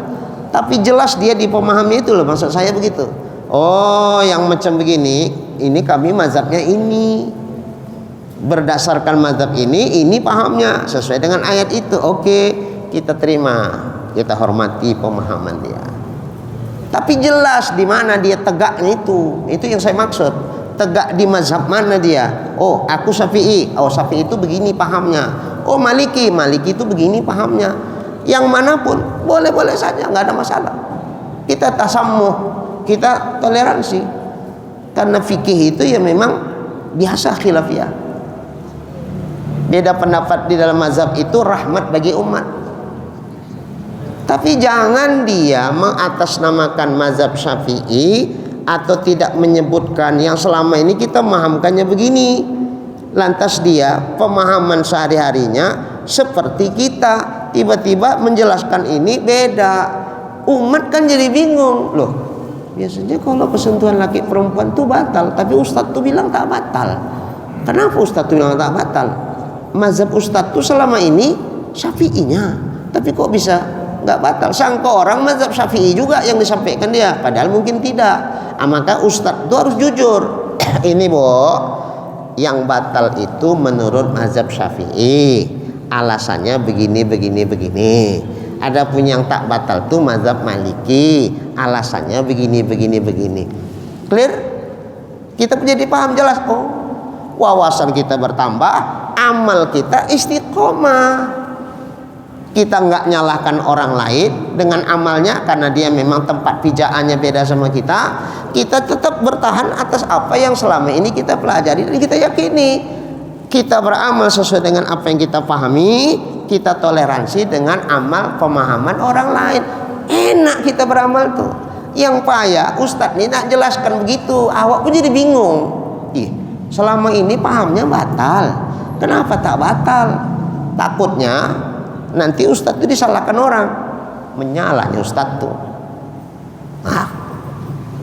tapi jelas dia dipahami itu loh, maksud saya begitu. Yang macam begini, ini kami mazhabnya ini, berdasarkan mazhab ini pahamnya sesuai dengan ayat itu. Oke, kita terima, kita hormati pemahaman dia. Tapi jelas di mana dia tegaknya itu yang saya maksud. Tegak di mazhab mana dia? Aku Syafi'i. Syafi'i itu begini pahamnya. Maliki itu begini pahamnya. Yang manapun boleh-boleh saja, nggak ada masalah. Kita tasammuh, kita toleransi. Karena fikih itu ya memang biasa khilafiyah. Beda pendapat di dalam mazhab itu rahmat bagi umat. Tapi jangan dia mengatasnamakan mazhab Syafi'i atau tidak menyebutkan yang selama ini kita memahamkannya begini. Lantas dia pemahaman sehari-harinya seperti kita, tiba-tiba menjelaskan ini beda. Umat kan jadi bingung. Loh, biasanya kalau persentuhan laki perempuan tuh batal, tapi ustadz tuh bilang tak batal. Kenapa ustadz tuh bilang tak batal? Mazhab ustadz tuh selama ini Syafi'inya, tapi kok bisa nggak batal? Sangka orang mazhab Syafi'i juga yang disampaikan dia, padahal mungkin tidak. Maka ustadz itu harus jujur. Ini yang batal itu menurut mazhab Syafi'i, alasannya begini. Adapun yang tak batal itu mazhab Maliki, alasannya begini. Clear? Kita menjadi paham jelas. Wawasan kita bertambah, amal kita istiqomah. Kita nggak nyalahkan orang lain dengan amalnya karena dia memang tempat pijaannya beda sama kita. Kita tetap bertahan atas apa yang selama ini kita pelajari dan kita yakini. Kita beramal sesuai dengan apa yang kita pahami. Kita toleransi dengan amal pemahaman orang lain. Enak kita beramal tuh. Yang payah Ustadz ini nak jelaskan begitu, awak pun jadi bingung. Ih, selama ini pahamnya batal, kenapa tak batal? Takutnya nanti Ustadz itu disalahkan orang, menyalahnya Ustadz tuh.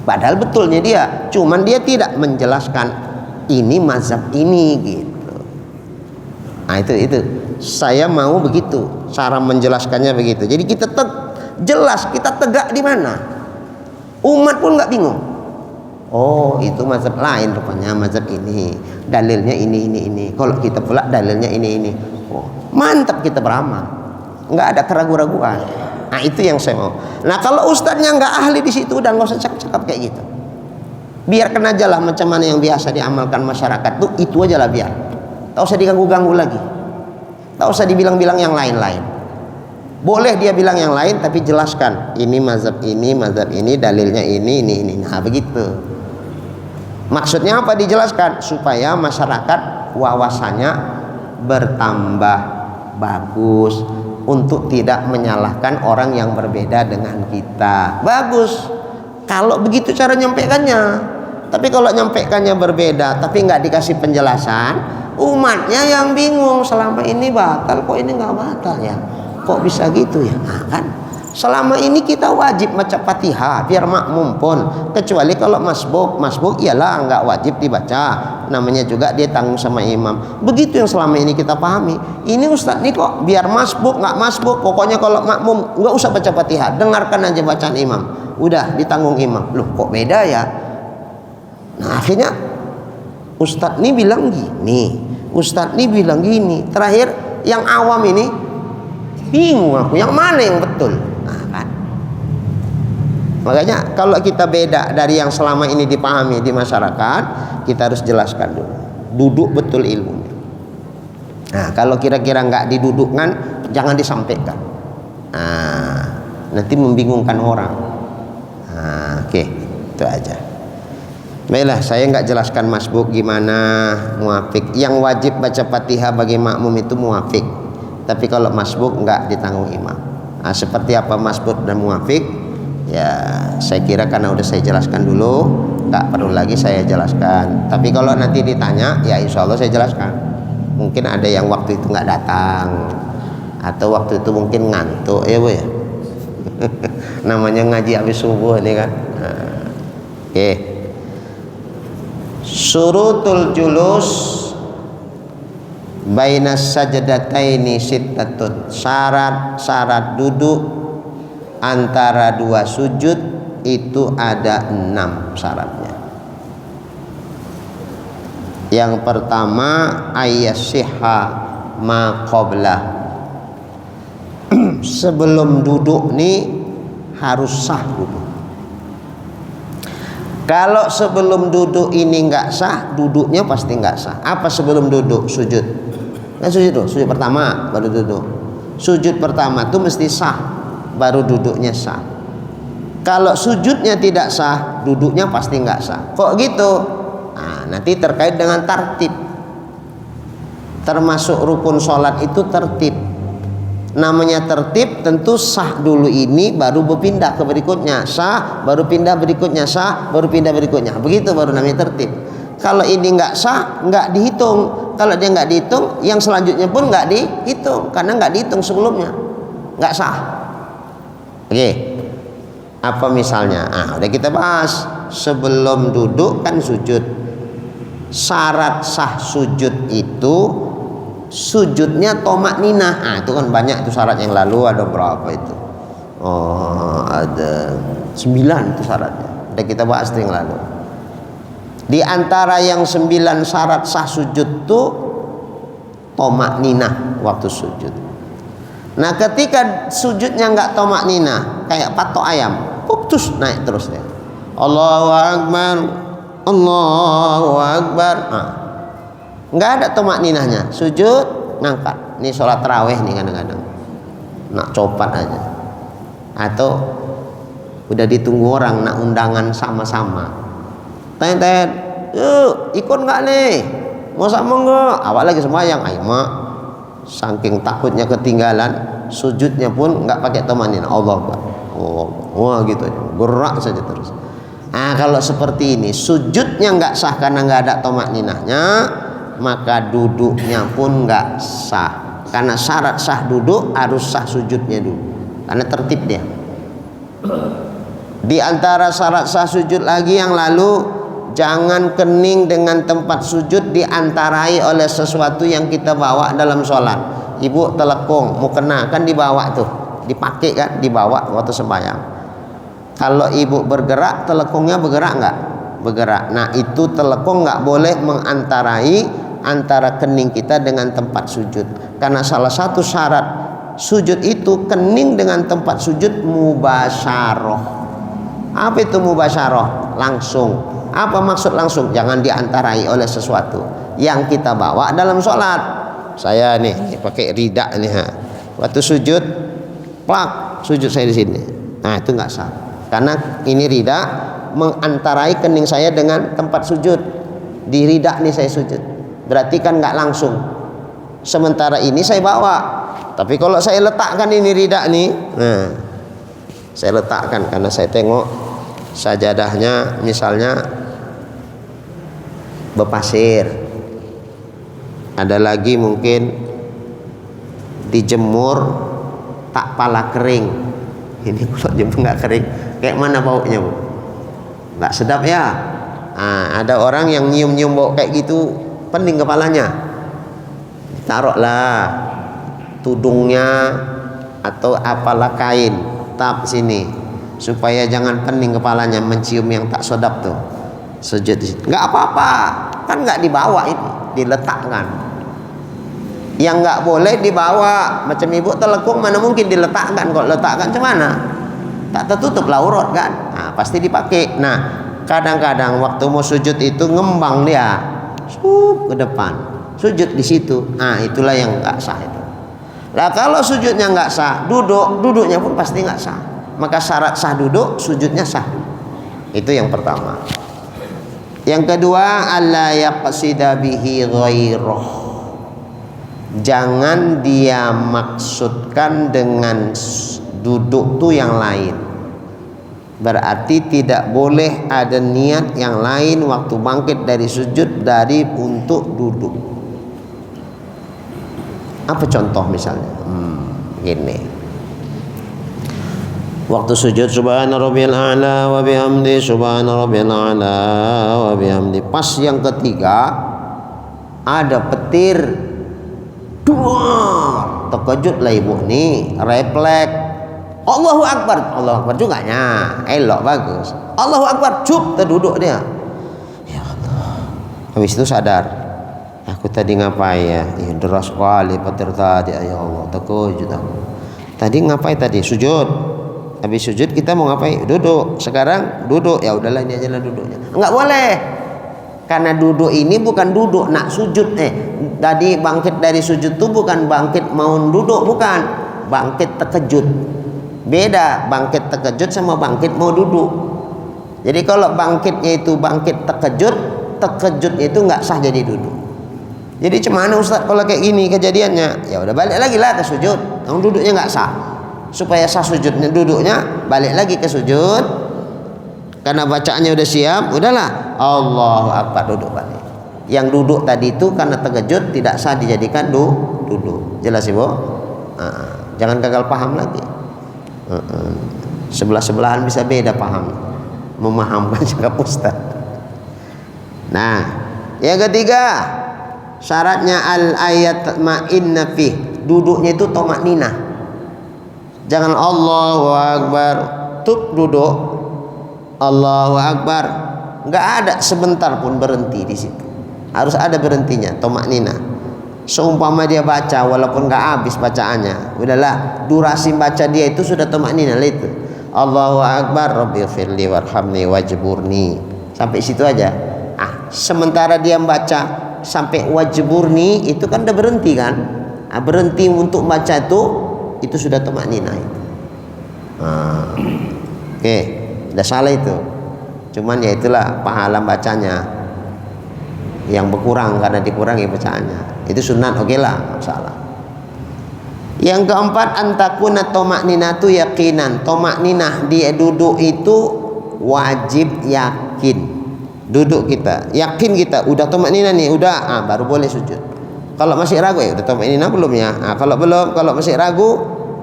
Padahal betulnya dia, cuman dia tidak menjelaskan ini mazhab ini gitu. Nah itu saya mau begitu, cara menjelaskannya begitu. Jadi kita jelas, kita tegak di mana. Umat pun nggak bingung. Oh itu mazhab lain rupanya, mazhab ini dalilnya ini. Kalau kita pula dalilnya ini. Oh, mantap kita beramal, nggak ada keraguan-raguan. Nah itu yang saya mau. Nah kalau ustadznya nggak ahli di situ, udah nggak usah cakap kayak gitu. Biarkan aja lah macam mana yang biasa diamalkan masyarakat tuh, itu aja lah biar. Tak usah diganggu-ganggu lagi. Tak usah dibilang-bilang yang lain-lain. Boleh dia bilang yang lain, tapi jelaskan ini mazhab ini, dalilnya ini. Nah begitu. Maksudnya apa dijelaskan? Supaya masyarakat wawasannya bertambah bagus, untuk tidak menyalahkan orang yang berbeda dengan kita. Bagus kalau begitu cara nyampaikannya. Tapi kalau nyampaikannya berbeda tapi nggak dikasih penjelasan, umatnya yang bingung. Selama ini batal, kok ini nggak batal ya? Kok bisa gitu ya? Nah, kan selama ini kita wajib baca Fatihah biar makmum pun, kecuali kalau masbuk iyalah nggak wajib dibaca, namanya juga dia tanggung sama imam. Begitu yang selama ini kita pahami. Ini Ustadz nih kok biar masbuk nggak masbuk, pokoknya kalau makmum nggak usah baca Fatihah, dengarkan aja bacaan imam, udah ditanggung imam. Loh kok beda ya? Nah akhirnya Ustadz nih bilang gini, Ustadz nih bilang gini, terakhir yang awam ini bingung aku, yang mana yang betul. Nah, kan? Makanya kalau kita beda dari yang selama ini dipahami di masyarakat, kita harus jelaskan dulu, duduk betul ilmunya. Nah kalau kira-kira nggak didudukkan, jangan disampaikan. Nah, nanti membingungkan orang. Nah, oke, itu aja. Baiklah, saya nggak jelaskan masbuk gimana, muafik. Yang wajib baca Fatihah bagi makmum itu muafik. Tapi kalau masbuk nggak ditanggung imam. Nah, seperti apa masbuk dan muafik? Ya, saya kira karena udah saya jelaskan dulu, nggak perlu lagi saya jelaskan. Tapi kalau nanti ditanya, ya insya Allah saya jelaskan. Mungkin ada yang waktu itu nggak datang, atau waktu itu mungkin ngantuk, ya bu ya. Namanya ngaji habis subuh ini kan. Nah, oke. Surutul julus bainas sajdataini sittatun. Syarat duduk antara dua sujud itu ada 6 syaratnya. Yang pertama ayyasihha ma qabla. Sebelum duduk nih harus sah duduk. Kalau sebelum duduk ini nggak sah, duduknya pasti nggak sah. Apa sebelum duduk? Sujud. Kan sujud pertama baru duduk. Sujud pertama tuh mesti sah, baru duduknya sah. Kalau sujudnya tidak sah, duduknya pasti nggak sah. Kok gitu? Nah, nanti terkait dengan tartib. Termasuk rukun sholat itu tertib. Namanya tertib, tentu sah dulu ini baru berpindah ke berikutnya, sah baru pindah berikutnya, sah baru pindah berikutnya, begitu baru namanya tertib. Kalau ini nggak sah nggak dihitung. Kalau dia nggak dihitung, yang selanjutnya pun nggak dihitung karena nggak dihitung sebelumnya, nggak sah. Oke, apa misalnya? Udah kita bahas sebelum duduk kan sujud. Syarat sah sujud itu sujudnya tomak ninah. Itu kan banyak itu syarat yang lalu, ada berapa itu? Ada 9 itu syaratnya. Udah kita bahas yang lalu. Di antara yang 9 syarat sah sujud tuh tomak ninah waktu sujud. Nah ketika sujudnya nggak tomak ninah, kayak patok ayam, putus naik terus ya. Allahu Akbar, Allahu Akbar. Nggak ada tomak ninahnya, sujud ngangkat. Ini sholat tarawih nih kadang-kadang nak copat aja, atau udah ditunggu orang nak undangan sama-sama. Tet, yuk ikut nggak nih? Mau sama nggak? Awal lagi sembahyang, ayo mak. Saking takutnya ketinggalan, sujudnya pun nggak pakai tomak ninah. Allah Akbar, Allah. Wah gitu aja, gerak saja terus. Nah kalau seperti ini sujudnya nggak sah karena nggak ada tomakninahnya, maka duduknya pun nggak sah. Karena syarat sah duduk harus sah sujudnya dulu, karena tertib dia. Di antara syarat sah sujud lagi yang lalu, jangan kening dengan tempat sujud diantarai oleh sesuatu yang kita bawa dalam sholat. Ibu telekung, mau kena kan dibawa tuh, dipakai kan, dibawa waktu sembahyang. Kalau ibu bergerak, telekungnya bergerak nggak? Bergerak. Nah itu telekung nggak boleh mengantarai antara kening kita dengan tempat sujud. Karena salah satu syarat sujud itu kening dengan tempat sujud mubasyarah. Apa itu mubasyarah? Langsung. Apa maksud langsung? Jangan diantarai oleh sesuatu yang kita bawa dalam sholat. Saya nih pakai rida nih, waktu sujud, plak, sujud saya di sini. Nah itu nggak sah. Karena ini rida mengantarai kening saya dengan tempat sujud. Di rida nih saya sujud, berarti kan nggak langsung. Sementara ini saya bawa, tapi kalau saya letakkan ini rida nih, nah saya letakkan karena saya tengok sajadahnya misalnya berpasir, ada lagi mungkin dijemur tak pala kering. Ini kalau jemur nggak kering, kayak mana baunya bu? Nggak sedap ya. Nah, ada orang yang nyium-nyium bau kayak gitu, pening kepalanya. Taruhlah tudungnya atau apalah kain tap sini supaya jangan pening kepalanya mencium yang tak sedap tuh. Sujud di situ. Nggak apa-apa, kan nggak dibawa ini, diletakkan. Yang nggak boleh dibawa, macam ibu telekung mana mungkin diletakkan. Kalau letakkan cemana? Tak tertutup aurat kan? Nah, pasti dipakai. Nah, kadang-kadang waktu mau sujud itu ngembang dia, ke depan, sujud di situ. Nah, itulah yang nggak sah itu. Nah, kalau sujudnya nggak sah, duduknya pun pasti nggak sah. Maka syarat sah duduk, sujudnya sah. Itu yang pertama. Yang kedua, alla yaqsida bihi ghairah. Jangan dia maksudkan dengan duduk tuh yang lain. Berarti tidak boleh ada niat yang lain waktu bangkit dari sujud dari untuk duduk. Apa contoh misalnya? Gini. Waktu sujud subhana rabbiyal a'la wa bihamdi subhana rabbiyal a'la wa bihamdi. Pas yang ketiga ada petir. Duar, terkejutlah ibu nih, refleks. Allahu Akbar, Allahu Akbar juga nya, elok bagus. Allahu Akbar, cup terduduk dia. Ya Allah. Habis itu sadar, aku tadi ngapain ya? Ya deras sekali petir tadi. Ya Allah, terkejut aku. Tadi ngapain tadi? Sujud. Habis sujud kita mau ngapain? Duduk. Sekarang duduk. Ya udahlah ini aja lah duduknya. Enggak boleh. Karena duduk ini bukan duduk nak sujud. Tadi bangkit dari sujud itu bukan bangkit mau duduk, bukan. Bangkit terkejut. Beda bangkit terkejut sama bangkit mau duduk. Jadi kalau bangkitnya itu bangkit terkejut, terkejutnya itu nggak sah jadi duduk. Jadi cemana Ustaz kalau kayak gini kejadiannya? Ya udah balik lagi lah ke sujud. Yang duduknya nggak sah. Supaya sah sujudnya, duduknya balik lagi ke sujud. Karena bacaannya udah siap, udahlah Allahu Akbar, duduk balik. Yang duduk tadi itu karena terkejut tidak sah dijadikan duduk. Jelas ibu? Jangan gagal paham lagi. Sebelah-sebelahan bisa beda paham, memahamkan sikap Ustaz. Nah, yang ketiga syaratnya al ayat ma'inna fih. Duduknya itu tomakninah. Jangan Allahu Akbar tuh duduk, Allahu Akbar, nggak ada sebentar pun berhenti di situ. Harus ada berhentinya, tomakninah. Seumpama dia baca walaupun nggak habis bacaannya, udahlah durasi baca dia itu sudah tomakninah itu. Allahu Akbar, Rabbighfirli warhamni wajburni. Sampai situ aja. Sementara dia baca sampai wajburni itu kan udah berhenti kan? Berhenti untuk baca itu sudah tomakninah itu. Oke. Tidak salah itu, cuman ya itulah pahala bacanya yang berkurang karena dikurangi bacaannya. Itu sunat, oke lah, masalah. Yang keempat, antakuna tomakninatu yakinan. Tomakninah dia duduk itu wajib yakin. Duduk kita, yakin kita udah tomakninah nih, udah, baru boleh sujud. Kalau masih ragu ya udah tomakninah belum ya? Kalau belum, kalau masih ragu,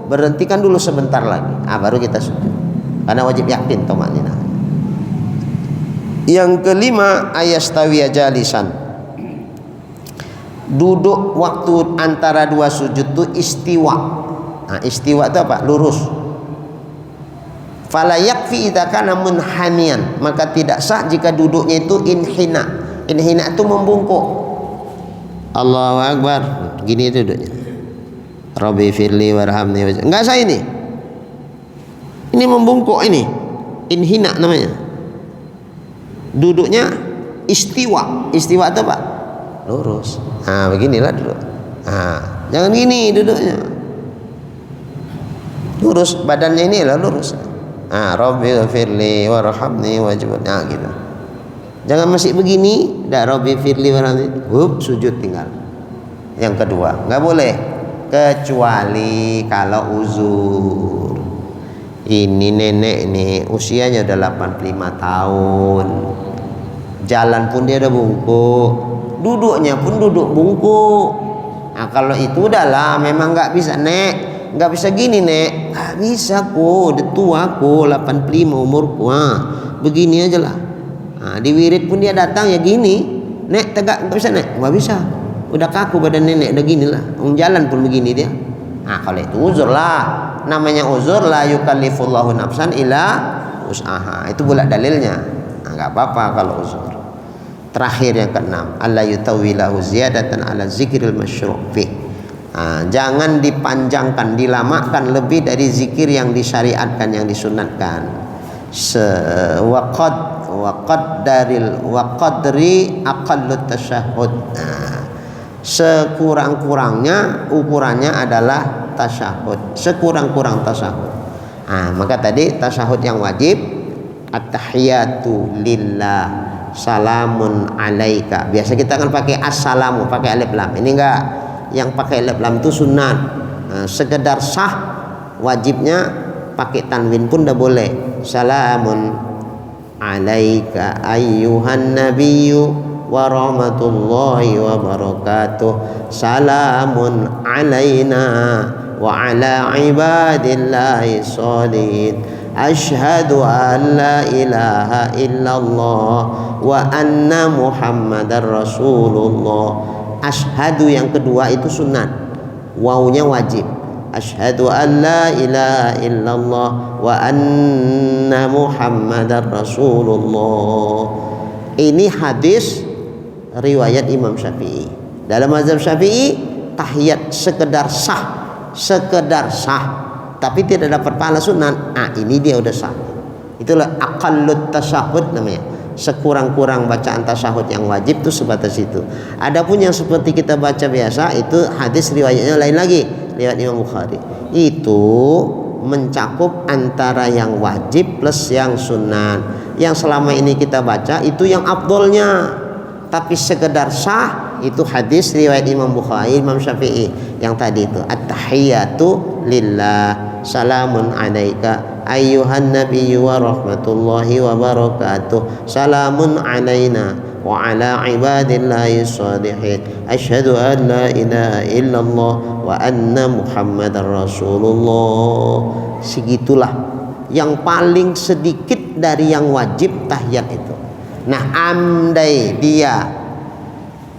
berhentikan dulu sebentar lagi. Baru kita sujud. Karena wajib yakin tomakninah. Yang kelima, ayastawiya jalisan. Duduk waktu antara dua sujud itu istiwa. Istiwa itu apa? Lurus. Fala yakfi idza kana munhaniyan, maka tidak sah jika duduknya itu inhina. Inhina itu membungkuk. Allahu Akbar, gini itu duduknya. Rabbi firli warhamni. Enggak sah ini. Ini membungkuk ini. Inhina namanya. Duduknya istiwa. Istiwa itu apa? Lurus. Beginilah duduk. Jangan gini duduknya. Lurus, badannya ini lah lurus. Rabbi firli warhamni wajibun. Gitu. Jangan masih begini, Rabbi firli warhamni. Sujud tinggal. Yang kedua, nggak boleh kecuali kalau uzur. Ini nenek ini usianya udah 85 tahun. Jalan pun dia udah bungkuk. Duduknya pun duduk bungkuk. Kalau itu udahlah, memang nggak bisa nek, nggak bisa gini nek, nggak bisa kok, udah tua kok, 85 umurku, begini aja lah. Di wirid pun dia datang ya gini, nek tegak nggak bisa nek, nggak bisa, udah kaku badan nenek, udah gini lah, jalan pun begini dia. Kalau itu uzur lah, namanya uzur, la yukallifullahu nafsan illa wus'aha, itu pula dalilnya. Nggak apa-apa kalau uzur. Terakhir yang keenam, alla yutawilahu ziyadatan ala zikril masyru' fi. Jangan dipanjangkan, dilamakan lebih dari zikir yang disyariatkan, yang disunatkan. Waqadri aqallut tasyahud. Sekurang-kurangnya ukurannya adalah tasyahud, sekurang-kurang tasyahud. Maka tadi tasyahud yang wajib, at-tahiyatu lillah, salamun alaika. Biasa kita kan pakai assalamu, pakai alif lam. Ini enggak, yang pakai alif lam itu sunat. Sekedar sah, wajibnya pakai tanwin pun dah boleh. Salamun alaika ayyuhan nabiyyu wa rahmatullahi wa barakatuh. Salamun alaina wa ala ibadillahi sholihin. Asyhadu an la ilaha illallah wa anna muhammadar rasulullah. Asyhadu yang kedua itu sunat, wawunya wajib. Asyhadu an la ilaha illallah wa anna muhammadar rasulullah. Ini hadis riwayat Imam Syafi'i. Dalam mazhab Syafi'i, tahiyat sekedar sah, tapi tidak dapat pahala sunat. Ini dia udah sah. Itulah aqallut tasyahud namanya. Sekurang-kurang bacaan tasyahud yang wajib itu sebatas itu. Adapun yang seperti kita baca biasa itu hadis riwayatnya lain lagi, riwayat Imam Bukhari. Itu mencakup antara yang wajib plus yang sunat. Yang selama ini kita baca itu yang afdolnya. Tapi sekedar sah itu hadis riwayat Imam Bukhari, Imam Syafi'i yang tadi itu at-tahiyatu lillah, salamun alaika ayyuhan nabiyyu wa rahmatullahi wa barakatuh, salamun alaina wa ala ibadillahi sholihin, asyhadu an la ilaha illallah wa anna muhammadar rasulullah. Segitulah yang paling sedikit dari yang wajib tahiyat itu. Nah, andai dia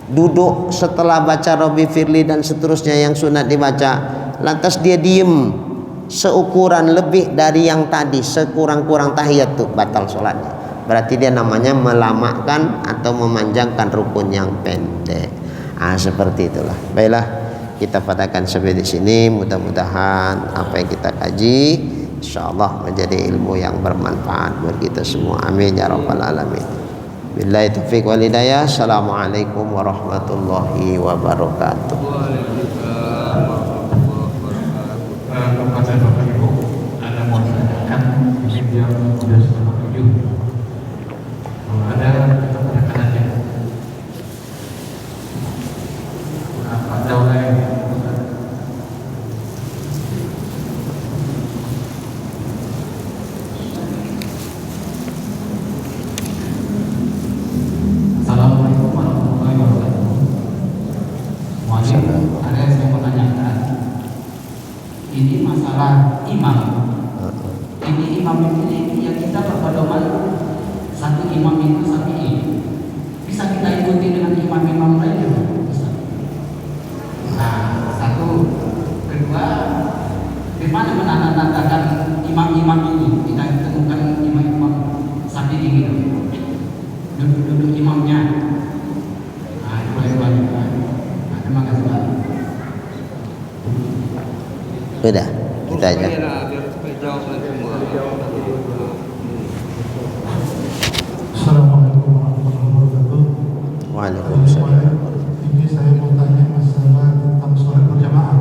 duduk setelah baca Rabbi firli dan seterusnya yang sunat dibaca, lantas dia diem seukuran lebih dari yang tadi, sekurang-kurang tahiyat tuh batal sholatnya. Berarti dia namanya melamakan atau memanjangkan rukun yang pendek. Seperti itulah. Baiklah, kita padakan sampai di sini. Mudah-mudahan apa yang kita kaji insyaallah menjadi ilmu yang bermanfaat buat kita semua. Amin ya rabbal alamin. Billahi taufiq wal hidayah. Assalamualaikum warahmatullahi wabarakatuh. Kepada Bapak Ibu, Anda mau ditanyakan mungkin dia sudah setuju. Kalau ada, kita tanyakan aja. Apa jauh lagi? imam. Ini imam ini yang kita berpedoman satu imam itu Syafi'i. Bisa kita ikuti dengan imam-imam lainnya? Bisa. Nah, satu, kedua, di mana menandakan imam-imam ini? Kita temukan imam-imam Syafi'i gitu. Duduk imamnya. Nah, itu boleh juga. Nah, terima kasih Pak. Sudah, kita aja. Assalamualaikum warahmatullahi wabarakatuh. Waalaikumsalam. Ini saya mau tanya masalah tentang sholat berjamaah.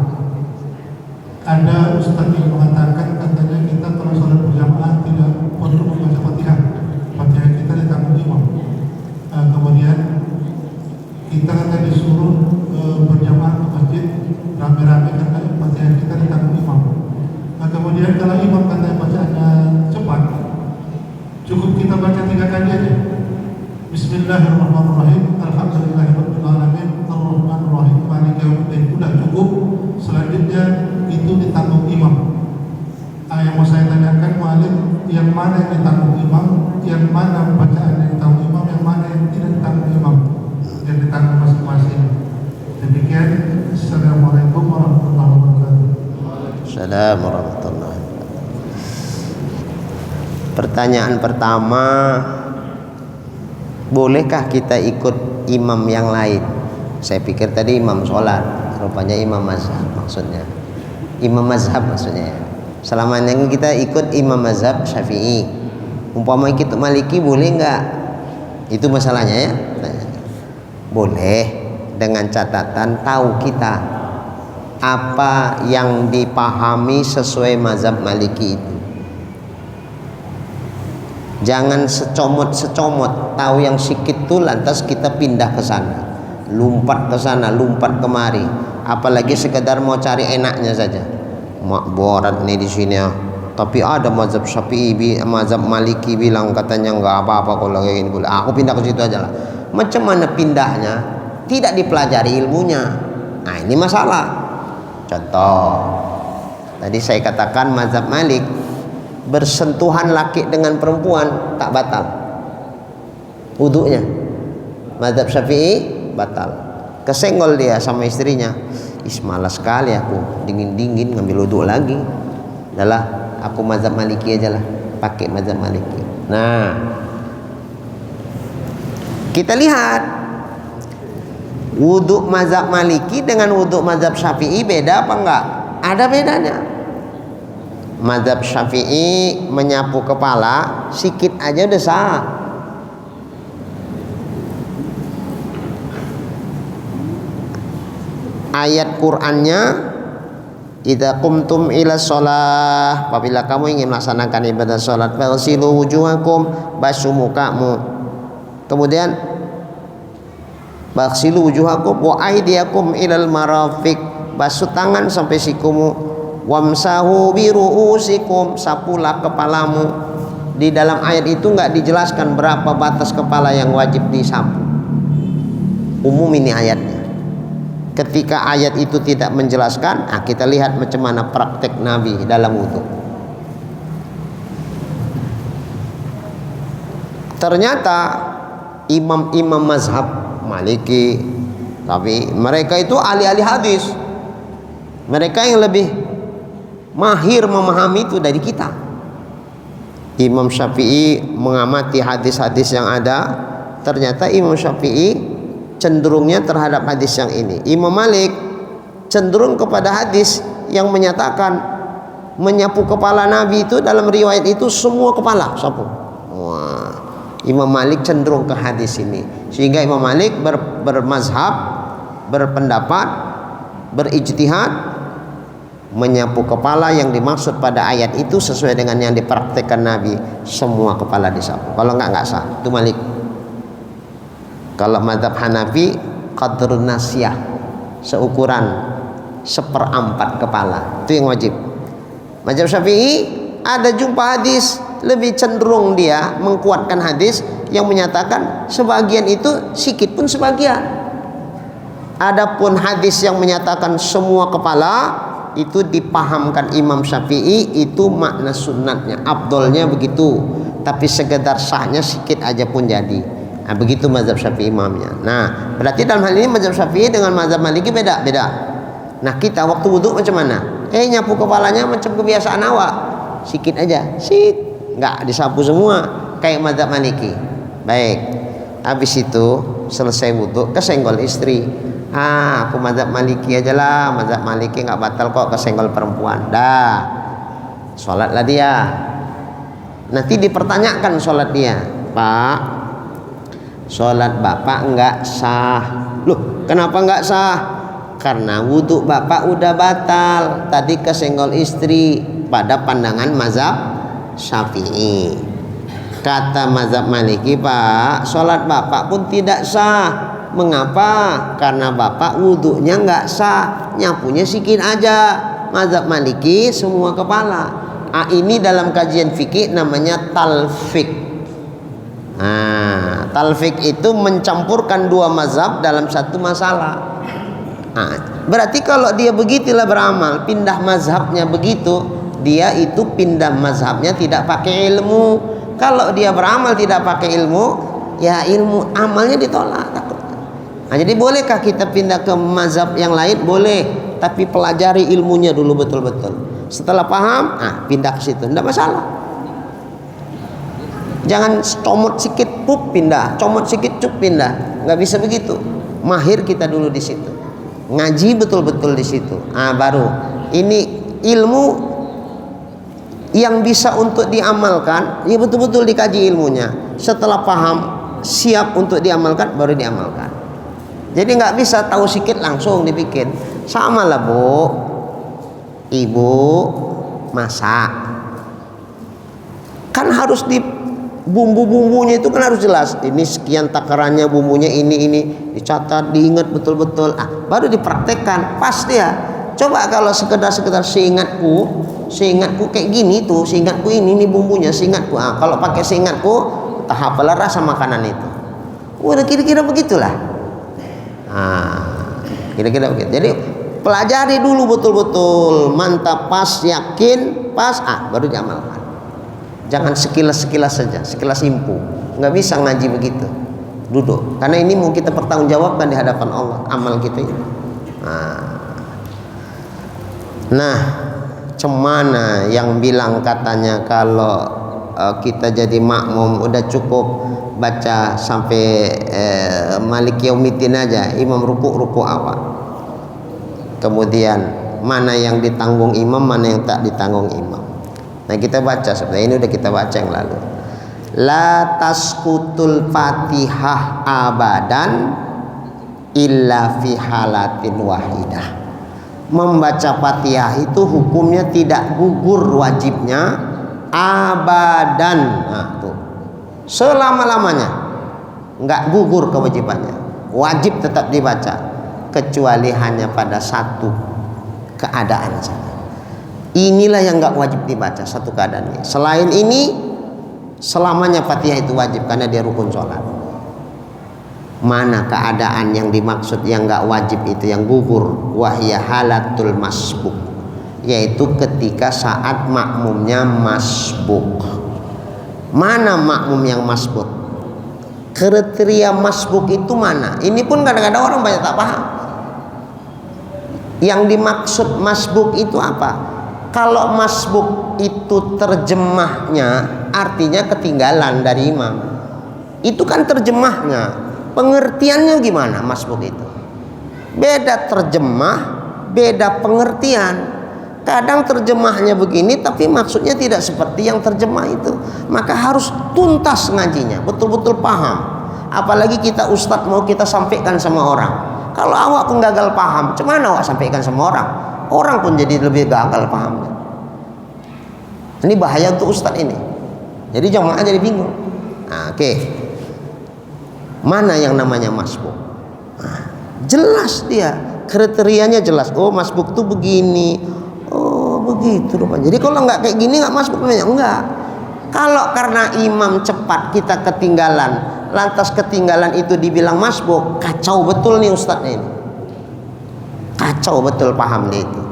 Ada ustaz yang mengatakan katanya kita kalau sholat berjamaah tidak perlu membaca Fatihah. Fatihah kita ditanggung imam. Kemudian kita katanya disuruh berjamaah ke masjid rame-rame karena Fatihah kita ditanggung imam. Kemudian kalau imam katanya bacaannya cepat, cukup kita baca 3 kali aja. Bismillahirrahmanirrahim. Alhamdulillahirabbil alamin. Arrahmanirrahim. Maliki yaumiddin. Udah cukup. Selanjutnya itu ditanggung imam. Yang mau saya tanyakan Mu'alim, yang mana yang ditanggung imam, yang mana bacaan yang ditanggung imam, yang mana yang tidak ditanggung imam, yang ditanggung masing-masing. Demikian. Assalamualaikum warahmatullahi wabarakatuh. Assalamualaikum warahmatullahi wabarakatuh. Pertanyaan pertama, bolehkah kita ikut imam yang lain? Saya pikir tadi imam sholat, rupanya imam mazhab maksudnya. Imam mazhab maksudnya. Selamanya kita ikut imam mazhab Syafi'i. Umpama ikut Maliki boleh enggak? Itu masalahnya ya. Boleh, dengan catatan tahu kita apa yang dipahami sesuai mazhab Maliki itu. Jangan secomot, tahu yang sikit tuh lantas kita pindah ke sana, lompat ke sana, lompat kemari, apalagi sekedar mau cari enaknya saja. Mak borat nih di sini ya. Tapi ada mazhab Syafi'i, mazhab Maliki bilang katanya enggak apa-apa kalau kayak gini boleh. Aku pindah ke situ aja lah. Macam mana pindahnya? Tidak dipelajari ilmunya. Nah, ini masalah. Contoh, tadi saya katakan mazhab Malik, bersentuhan laki dengan perempuan tak batal wudunya. Mazhab Syafi'i batal. Kesenggol dia sama istrinya, malas sekali aku, dingin-dingin ngambil wudu lagi. Adalah aku mazhab Maliki aja lah, pakai mazhab Maliki. Nah, kita lihat wudu mazhab Maliki dengan wudu mazhab Syafi'i beda apa enggak? Ada bedanya. Mazhab Syafi'i menyapu kepala sikit aja udah sah. Ayat Qur'annya, idza qumtum ila shalah, apabila kamu ingin melaksanakan ibadah salat, faghsilu wujuhakum, basuh mukamu. Kemudian faghsilu wujuhakum wa aydiyakum ilal marafiq, basuh tangan sampai sikumu. Wamsahu biru'usikum, sapulah kepalamu. Di dalam ayat itu enggak dijelaskan berapa batas kepala yang wajib disapu. Umum ini ayatnya. Ketika ayat itu tidak menjelaskan, kita lihat macam mana praktek Nabi dalam wudu. Ternyata imam-imam mazhab Maliki, tapi mereka itu ahli-ahli hadis. Mereka yang lebih mahir memahami itu dari kita. Imam Syafi'i mengamati hadis-hadis yang ada, ternyata Imam Syafi'i cenderungnya terhadap hadis yang ini. Imam Malik cenderung kepada hadis yang menyatakan menyapu kepala Nabi itu dalam riwayat itu semua kepala sapu. Wah, Imam Malik cenderung ke hadis ini, sehingga Imam Malik bermazhab, berpendapat, berijtihad, menyapu kepala yang dimaksud pada ayat itu sesuai dengan yang dipraktekkan Nabi, semua kepala disapu. Kalau enggak sah. Itu Malik. Kalau mazhab Hanafi qadrun nasyah, seukuran 1/4 kepala, itu yang wajib. Mazhab Syafi'i ada jumpa hadis lebih cenderung dia menguatkan hadis yang menyatakan sebagian itu sikit pun sebagian. Adapun hadis yang menyatakan semua kepala itu dipahamkan Imam Syafi'i itu makna sunnatnya, afdolnya begitu, tapi sekedar sahnya sedikit aja pun jadi. Nah, begitu mazhab Syafi'i imamnya. Nah, berarti dalam hal ini mazhab Syafi'i dengan mazhab Maliki beda. Nah, kita waktu wudhu macam mana? Nyapu kepalanya macam kebiasaan awak, sedikit aja, nggak disapu semua kayak mazhab Maliki. Baik, habis itu selesai wudhu kesenggol istri. Aku mazhab Maliki aja lah, mazhab Maliki nggak batal kok kesenggol perempuan. Dah, sholatlah dia. Nanti dipertanyakan sholat dia, Pak, sholat bapak nggak sah. Loh, kenapa nggak sah? Karena wudhu bapak udah batal, tadi kesenggol istri. Pada pandangan mazhab Syafi'i. Kata mazhab Maliki, Pak, sholat bapak pun tidak sah. Mengapa? Karena bapak wudhunya nggak sah, nyapunya sikit aja. Mazhab Maliki semua kepala. Ini dalam kajian fikih namanya talfik. Nah, talfik itu mencampurkan dua mazhab dalam satu masalah. Nah, berarti kalau dia begitulah beramal, pindah mazhabnya begitu, dia itu pindah mazhabnya tidak pakai ilmu. Kalau dia beramal tidak pakai ilmu, ya ilmu amalnya ditolak. Nah, jadi bolehkah kita pindah ke mazhab yang lain? Boleh, tapi pelajari ilmunya dulu betul-betul. Setelah paham, pindah ke situ, tidak masalah. Jangan comot sikit pup pindah, comot sikit cuk pindah, nggak bisa begitu. Mahir kita dulu di situ, ngaji betul-betul di situ. Baru ini ilmu yang bisa untuk diamalkan, ya betul-betul dikaji ilmunya. Setelah paham, siap untuk diamalkan, baru diamalkan. Jadi nggak bisa tahu sikit langsung dibikin. Sama lah Bu, ibu masak kan harus di bumbu-bumbunya itu kan harus jelas. Ini sekian takarannya bumbunya, ini dicatat, diingat betul-betul. Baru dipraktekkan pas dia. Coba kalau sekedar seingatku kayak gini tuh, seingatku ini bumbunya, seingatku. Kalau pakai seingatku, tahap rasa makanan itu. Udah kira-kira begitulah. Kira-kira begitu. Jadi pelajari dulu betul-betul, mantap, pas, yakin, pas, baru diamalkan. Jangan sekilas-sekilas saja, sekilas impu. Nggak bisa ngaji begitu. Duduk. Karena ini mau kita pertanggungjawabkan di hadapan Allah, amal kita ini. Nah, cemana yang bilang katanya kalau kita jadi makmum udah cukup baca sampai Maliki Yaumiddin aja, imam ruku apa? Kemudian mana yang ditanggung imam, mana yang tak ditanggung imam. Nah, kita baca sebenarnya ini udah kita baca yang lalu. La tasqutul Fatihah abadan illa fi halatin wahidah. Membaca Fatihah itu hukumnya tidak gugur wajibnya abadan. Nah, tuh. Selama-lamanya enggak gugur kewajibannya. Wajib tetap dibaca kecuali hanya pada satu keadaan saja. Inilah yang enggak wajib dibaca, satu keadaannya. Selain ini selamanya Fatihah itu wajib karena dia rukun sholat. Mana keadaan yang dimaksud yang enggak wajib itu, yang gugur? Wahya halatul masbuk, yaitu ketika saat makmumnya masbuk. Mana makmum yang masbuk? Kriteria masbuk itu mana? Ini pun kadang-kadang orang banyak tak paham. Yang dimaksud masbuk itu apa? Kalau masbuk itu terjemahnya artinya ketinggalan dari imam. Itu kan terjemahnya. Pengertiannya gimana masbuk itu? Beda terjemah, beda pengertian. Kadang terjemahnya begini tapi maksudnya tidak seperti yang terjemah itu. Maka harus tuntas ngajinya, betul-betul paham. Apalagi kita ustadz mau kita sampaikan sama orang. Kalau awak pun gagal paham, cuman awak sampaikan sama orang? Orang pun jadi lebih gagal pahamnya. Ini bahaya untuk ustadz ini. Jadi jamaah jadi bingung. Oke. Mana yang namanya masbuk? Jelas dia, kriterianya jelas. Oh, masbuk tuh begini. Oh, begitu rupanya. Jadi kalau nggak kayak gini nggak masbuk namanya. Enggak. Kalau karena imam cepat kita ketinggalan, lantas ketinggalan itu dibilang masbuk, kacau betul nih ustadznya ini. Kacau betul paham dia itu.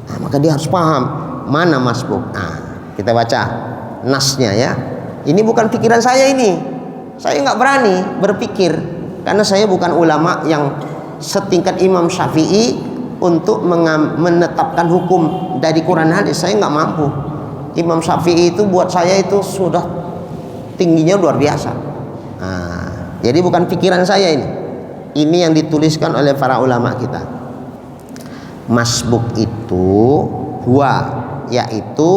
Nah, maka dia harus paham mana masbuk. Nah, kita baca nasnya ya. Ini bukan pikiran saya ini. Saya nggak berani berpikir karena saya bukan ulama yang setingkat Imam Syafi'i untuk menetapkan hukum dari Quran hadis. Saya nggak mampu. Imam Syafi'i itu buat saya itu sudah tingginya luar biasa. Nah, jadi bukan pikiran saya ini. Ini yang dituliskan oleh para ulama kita. Masbuk itu yaitu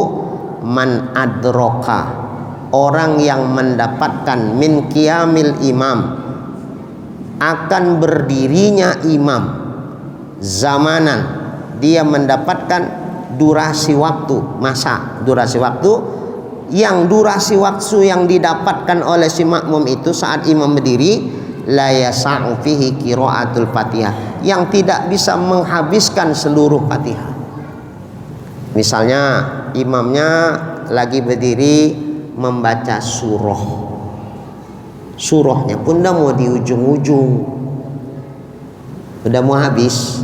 man adroka, orang yang mendapatkan min qiyamil imam, akan berdirinya imam, zamanan, dia mendapatkan durasi waktu, masa durasi waktu, yang durasi waktu yang didapatkan oleh si makmum itu saat imam berdiri, la yasa'u fihi qiraatul Fatihah, yang tidak bisa menghabiskan seluruh Fatihah. Misalnya imamnya lagi berdiri membaca surahnya pun udah mau di ujung-ujung, udah mau habis,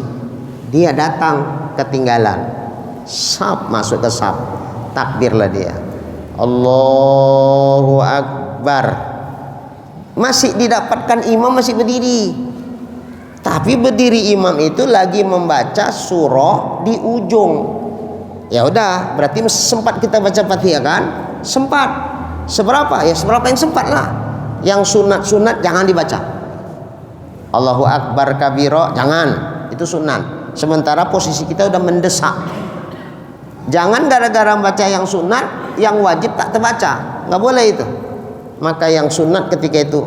dia datang ketinggalan, masuk ke saf, takbirlah dia, Allahu Akbar, masih didapatkan imam masih berdiri, tapi berdiri imam itu lagi membaca surah di ujung. Ya udah, berarti sempat kita baca Fatihah kan? Sempat. Seberapa? Ya seberapa yang sempat lah. Yang sunat-sunat jangan dibaca. Allahu Akbar kabiro jangan, itu sunat. Sementara posisi kita udah mendesak. Jangan gara-gara baca yang sunat, yang wajib tak terbaca. Nggak boleh itu. Maka yang sunat ketika itu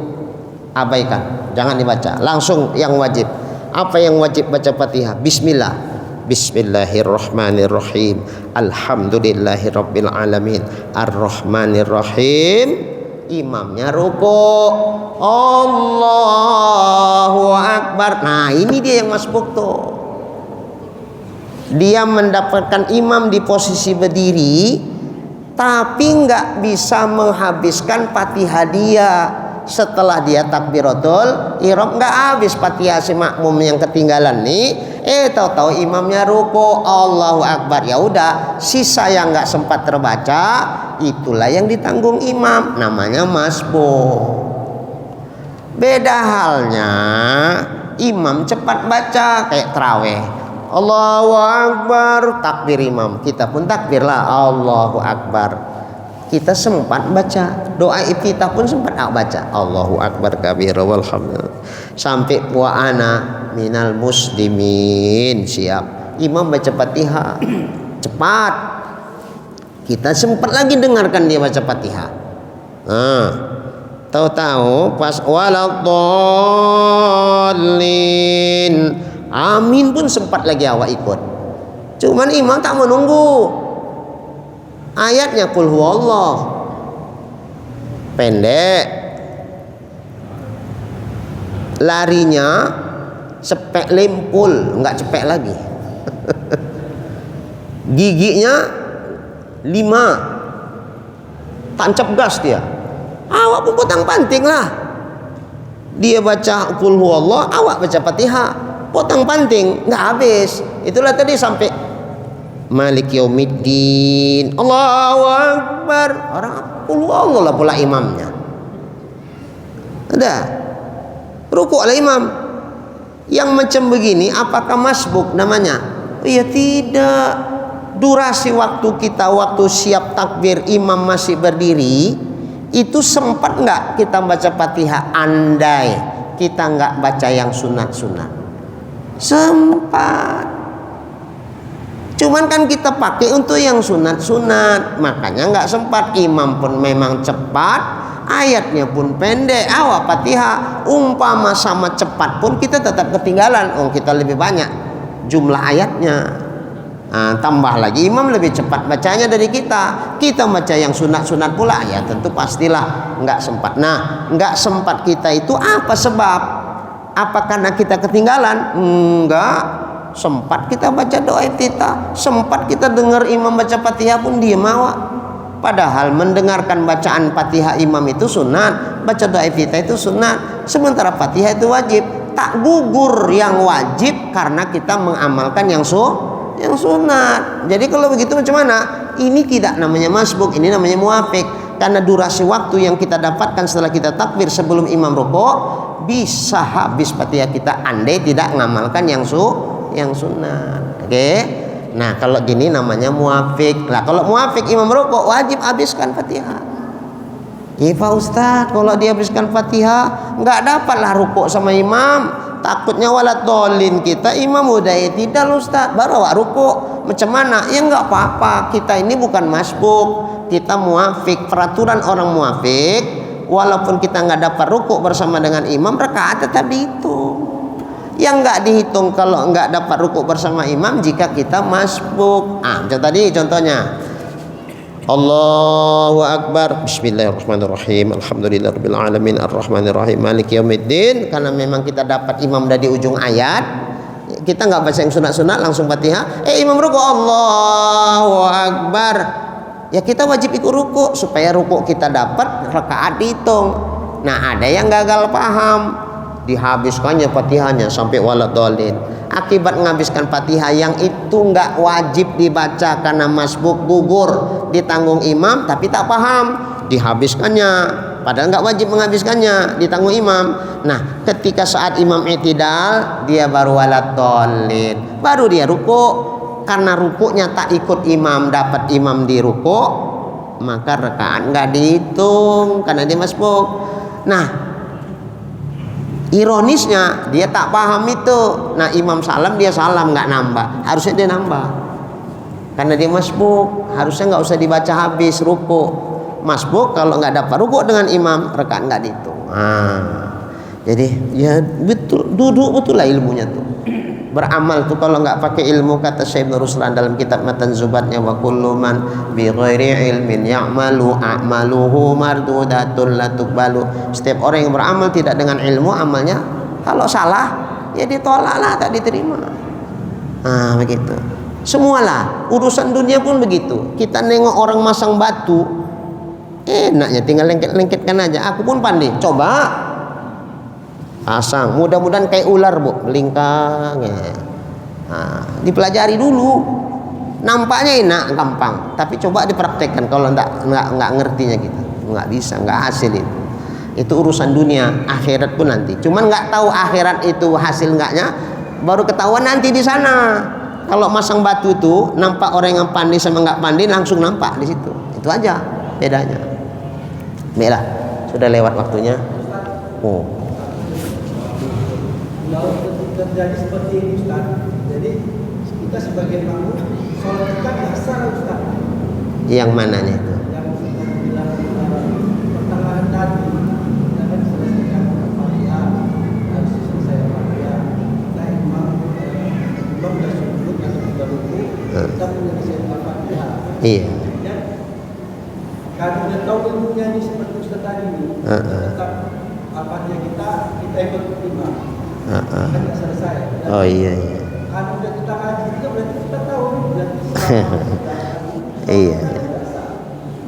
abaikan, jangan dibaca. Langsung yang wajib. Apa yang wajib baca Fatihah? Bismillah. Bismillahirrahmanirrahim. Alhamdulillahirabbil alamin. Arrahmanirrahim. Imamnya ruku'. Allahu Akbar. Nah, ini dia yang masbuk tuh. Dia mendapatkan imam di posisi berdiri, tapi nggak bisa menghabiskan Fatihah dia. Setelah dia takbiratul ihram nggak habis Fatihah si makmum yang ketinggalan nih. Tahu-tahu imamnya ruku', Allahu Akbar. Ya udah, sisa yang nggak sempat terbaca itulah yang ditanggung imam, namanya masbuk. Beda halnya imam cepat baca kayak tarawih, Allahu Akbar, takbir imam, kita pun takbirlah Allahu Akbar. Kita sempat baca doa iftitah pun sempat baca Allahu Akbar kabira walhamdulillah sampai wa ana minal muslimin, siap imam baca Fatihah cepat, kita sempat lagi dengarkan dia baca Fatihah. Tahu-tahu pas waladhdallin amin pun sempat lagi awak ikut, cuman imam tak menunggu. Ayatnya qul huwallah pendek, larinya cepek lempul, enggak cepek lagi. Giginya 5, tancap gas dia. Awak pun potang panting lah. Dia baca qul huwallah, awak baca Fatihah, potang panting, enggak habis. Itulah tadi sampai Malik yaumiddin, Allahu Akbar, orang qul huwallah lah pula imamnya. Ada rukuk lah imam. Yang macam begini apakah masbuk namanya? Ya tidak. Durasi waktu kita, waktu siap takbir imam masih berdiri, itu sempat nggak kita baca Fatihah? Andai kita nggak baca yang sunat-sunat, sempat. Cuman kan kita pakai untuk yang sunat-sunat, makanya nggak sempat. Imam pun memang cepat, ayatnya pun pendek, awak Fatihah umpama sama cepat pun kita tetap ketinggalan. Kita lebih banyak jumlah ayatnya. Tambah lagi imam lebih cepat bacanya dari kita. Kita baca yang sunat-sunat pula, ya tentu pastilah nggak sempat. Nah, nggak sempat kita itu apa sebab? Apa karena kita ketinggalan? Enggak. Sempat kita baca doa iftitah, sempat kita dengar imam baca Fatihah pun diam awak. Padahal mendengarkan bacaan Fatihah imam itu sunat, baca doa iftitah itu sunat, sementara Fatihah itu wajib. Tak gugur yang wajib karena kita mengamalkan yang Yang sunat. Jadi kalau begitu macam mana? Ini tidak namanya masbuk, ini namanya muafik. Karena durasi waktu yang kita dapatkan setelah kita takbir sebelum imam rukuk bisa habis Fatihah kita andai tidak ngamalkan yang sunat. Oke. Nah, kalau gini namanya muafik. Lah kalau muafik imam rukuk wajib habiskan Fatihah. Iya Pak Ustadz, kalau dia habiskan Fatihah nggak dapatlah rukuk sama imam. Takutnya walat dolin kita imam udah tidak Ustadz baru awak rukuk. Macam mana? Ya nggak apa-apa. Kita ini bukan masbuk, kita muafik. Peraturan orang muafik, walaupun kita nggak dapat rukuk bersama dengan imam, rakaat tetap dihitung. Yang nggak dihitung kalau nggak dapat rukuk bersama imam jika kita masbuk. Macam tadi contohnya. Allahu Akbar. Bismillahirrahmanirrahim. Alhamdulillahirabbil alamin arrahmanir rahim maliki yaumiddin. Karena memang kita dapat imam dari ujung ayat, kita nggak baca yang sunat-sunat langsung Fatihah. Imam ruku Allahu Akbar. Ya kita wajib ikut ruku supaya ruku kita dapat rakaat dihitung. Nah, ada yang gagal paham, dihabiskannya Fatihahnya sampai waladhdallin. Akibat menghabiskan Fatihah yang itu nggak wajib dibaca karena masbuk gugur ditanggung imam, tapi tak paham dihabiskannya padahal nggak wajib menghabiskannya ditanggung imam. Nah, ketika saat imam i'tidal dia baru waladhdallin, baru dia ruku. Karena rukuknya tak ikut imam, dapat imam di ruku, maka rakaat nggak dihitung karena dia masbuk. Nah, ironisnya dia tak paham itu. Nah, imam salam dia salam nggak nambah, harusnya dia nambah karena dia masbuk. Harusnya nggak usah dibaca habis ruku. Masbuk kalau nggak dapat ruku dengan imam rakaat nggak dihitung. Jadi ya betul, duduk betul lah ilmunya tuh. Beramal tuh kalau nggak pakai ilmu, kata Syekh Ibnu Ruslan dalam kitab Matan Zubatnya, wa kullu man bi ghairi ilmin ya'malu a'maluhu mardudatun la tuqbalu. Setiap orang yang beramal tidak dengan ilmu, amalnya kalau salah ya ditolaklah, tak diterima. Begitu. Semualah urusan dunia pun begitu. Kita nengok orang masang batu, enaknya tinggal lengket-lengketkan aja. Aku pun pandai, coba pasang, mudah-mudahan kayak ular bu, melingkang ya. Dipelajari dulu, nampaknya enak, gampang, tapi coba dipraktekkan. Kalau nggak ngertinya gitu, nggak bisa, nggak hasil itu. Itu urusan dunia, akhirat pun nanti. Cuman nggak tahu akhirat itu hasil enggaknya, baru ketahuan nanti di sana. Kalau masang batu itu nampak orang yang pandai sama nggak pandai langsung nampak di situ. Itu aja bedanya. Baiklah, sudah lewat waktunya. Kalau terjadi seperti ini Ustaz, jadi kita sebagai makmum sholat kita biasa Ustaz. Yang mananya itu? Yang kita bilang pertengahan tadi, kita kan selesaikan Fatihah, harus selesai Fatihah. Nah, imam sudah sujud atau sudah ruku, kita menyelesaikan Fatihah. Iya. Ya, kalau sudah tahu ilmunya ini seperti Ustaz tadi ini, tetap Fatihah kita ikut imam. Kan nggak selesai. Oh iya. Kalau udah kita ngaji itu berarti kita tahu berarti Iya.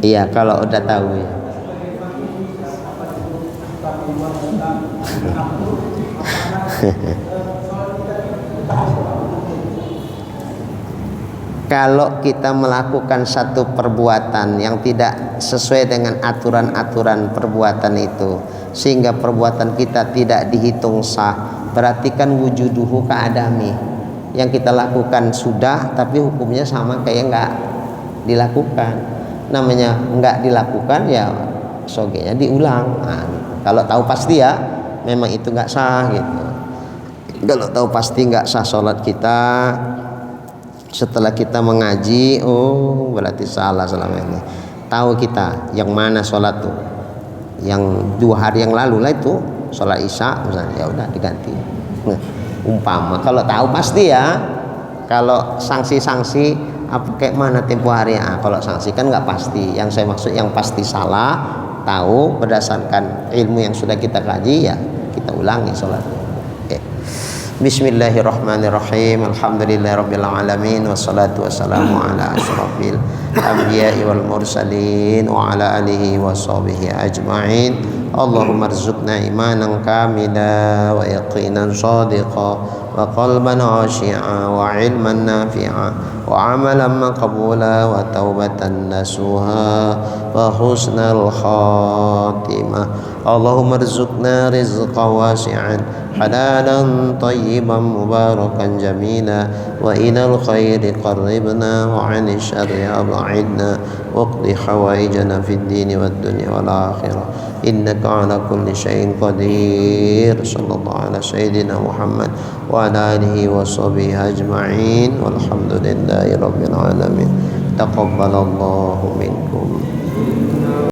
Iya kalau udah tahu ya. Kalau kita melakukan satu perbuatan yang tidak sesuai dengan aturan-aturan perbuatan itu, sehingga perbuatan kita tidak dihitung sah, berarti kan wujuduhu ka'adami. Yang kita lakukan sudah, tapi hukumnya sama kayak nggak dilakukan. Namanya nggak dilakukan ya sogenya diulang. Kalau tahu pasti ya memang itu nggak sah gitu. Kalau tahu pasti nggak sah sholat kita, setelah kita mengaji, berarti salah selama ini. Tahu kita yang mana sholat tuh, yang 2 hari yang lalu lah itu sholat isya misalnya, ya udah diganti. Umpama kalau tahu pasti ya. Kalau sanksi-sanksi apa kayak mana tempo hari kalau sanksi kan nggak pasti. Yang saya maksud yang pasti salah, tahu berdasarkan ilmu yang sudah kita kaji ya kita ulangi sholatnya. Bismillahirrahmanirrahim. Alhamdulillahirabbil alamin wassalatu wassalamu ala asyrafil anbiya'i wal mursalin wa ala alihi washabihi ajmain. اللهم ارزقنا إيمانا كاملا ويقينا صادقا وقلبا خاشعا وعلما نافعا وعملا مقبولا وتوبة نسوها وحسن الخاتمة. اللهم ارزقنا رزقا واسعا حلالا طيبا مباركا جميلا وإلى الخير قربنا وعن الشر أبعدنا واقض حوائجنا في الدين والدنيا والآخرة إنك على كل شيء قدير. صلى الله على سيدنا محمد وعلى آله وصحبه أجمعين والحمد لله رب العالمين. تقبل الله منكم.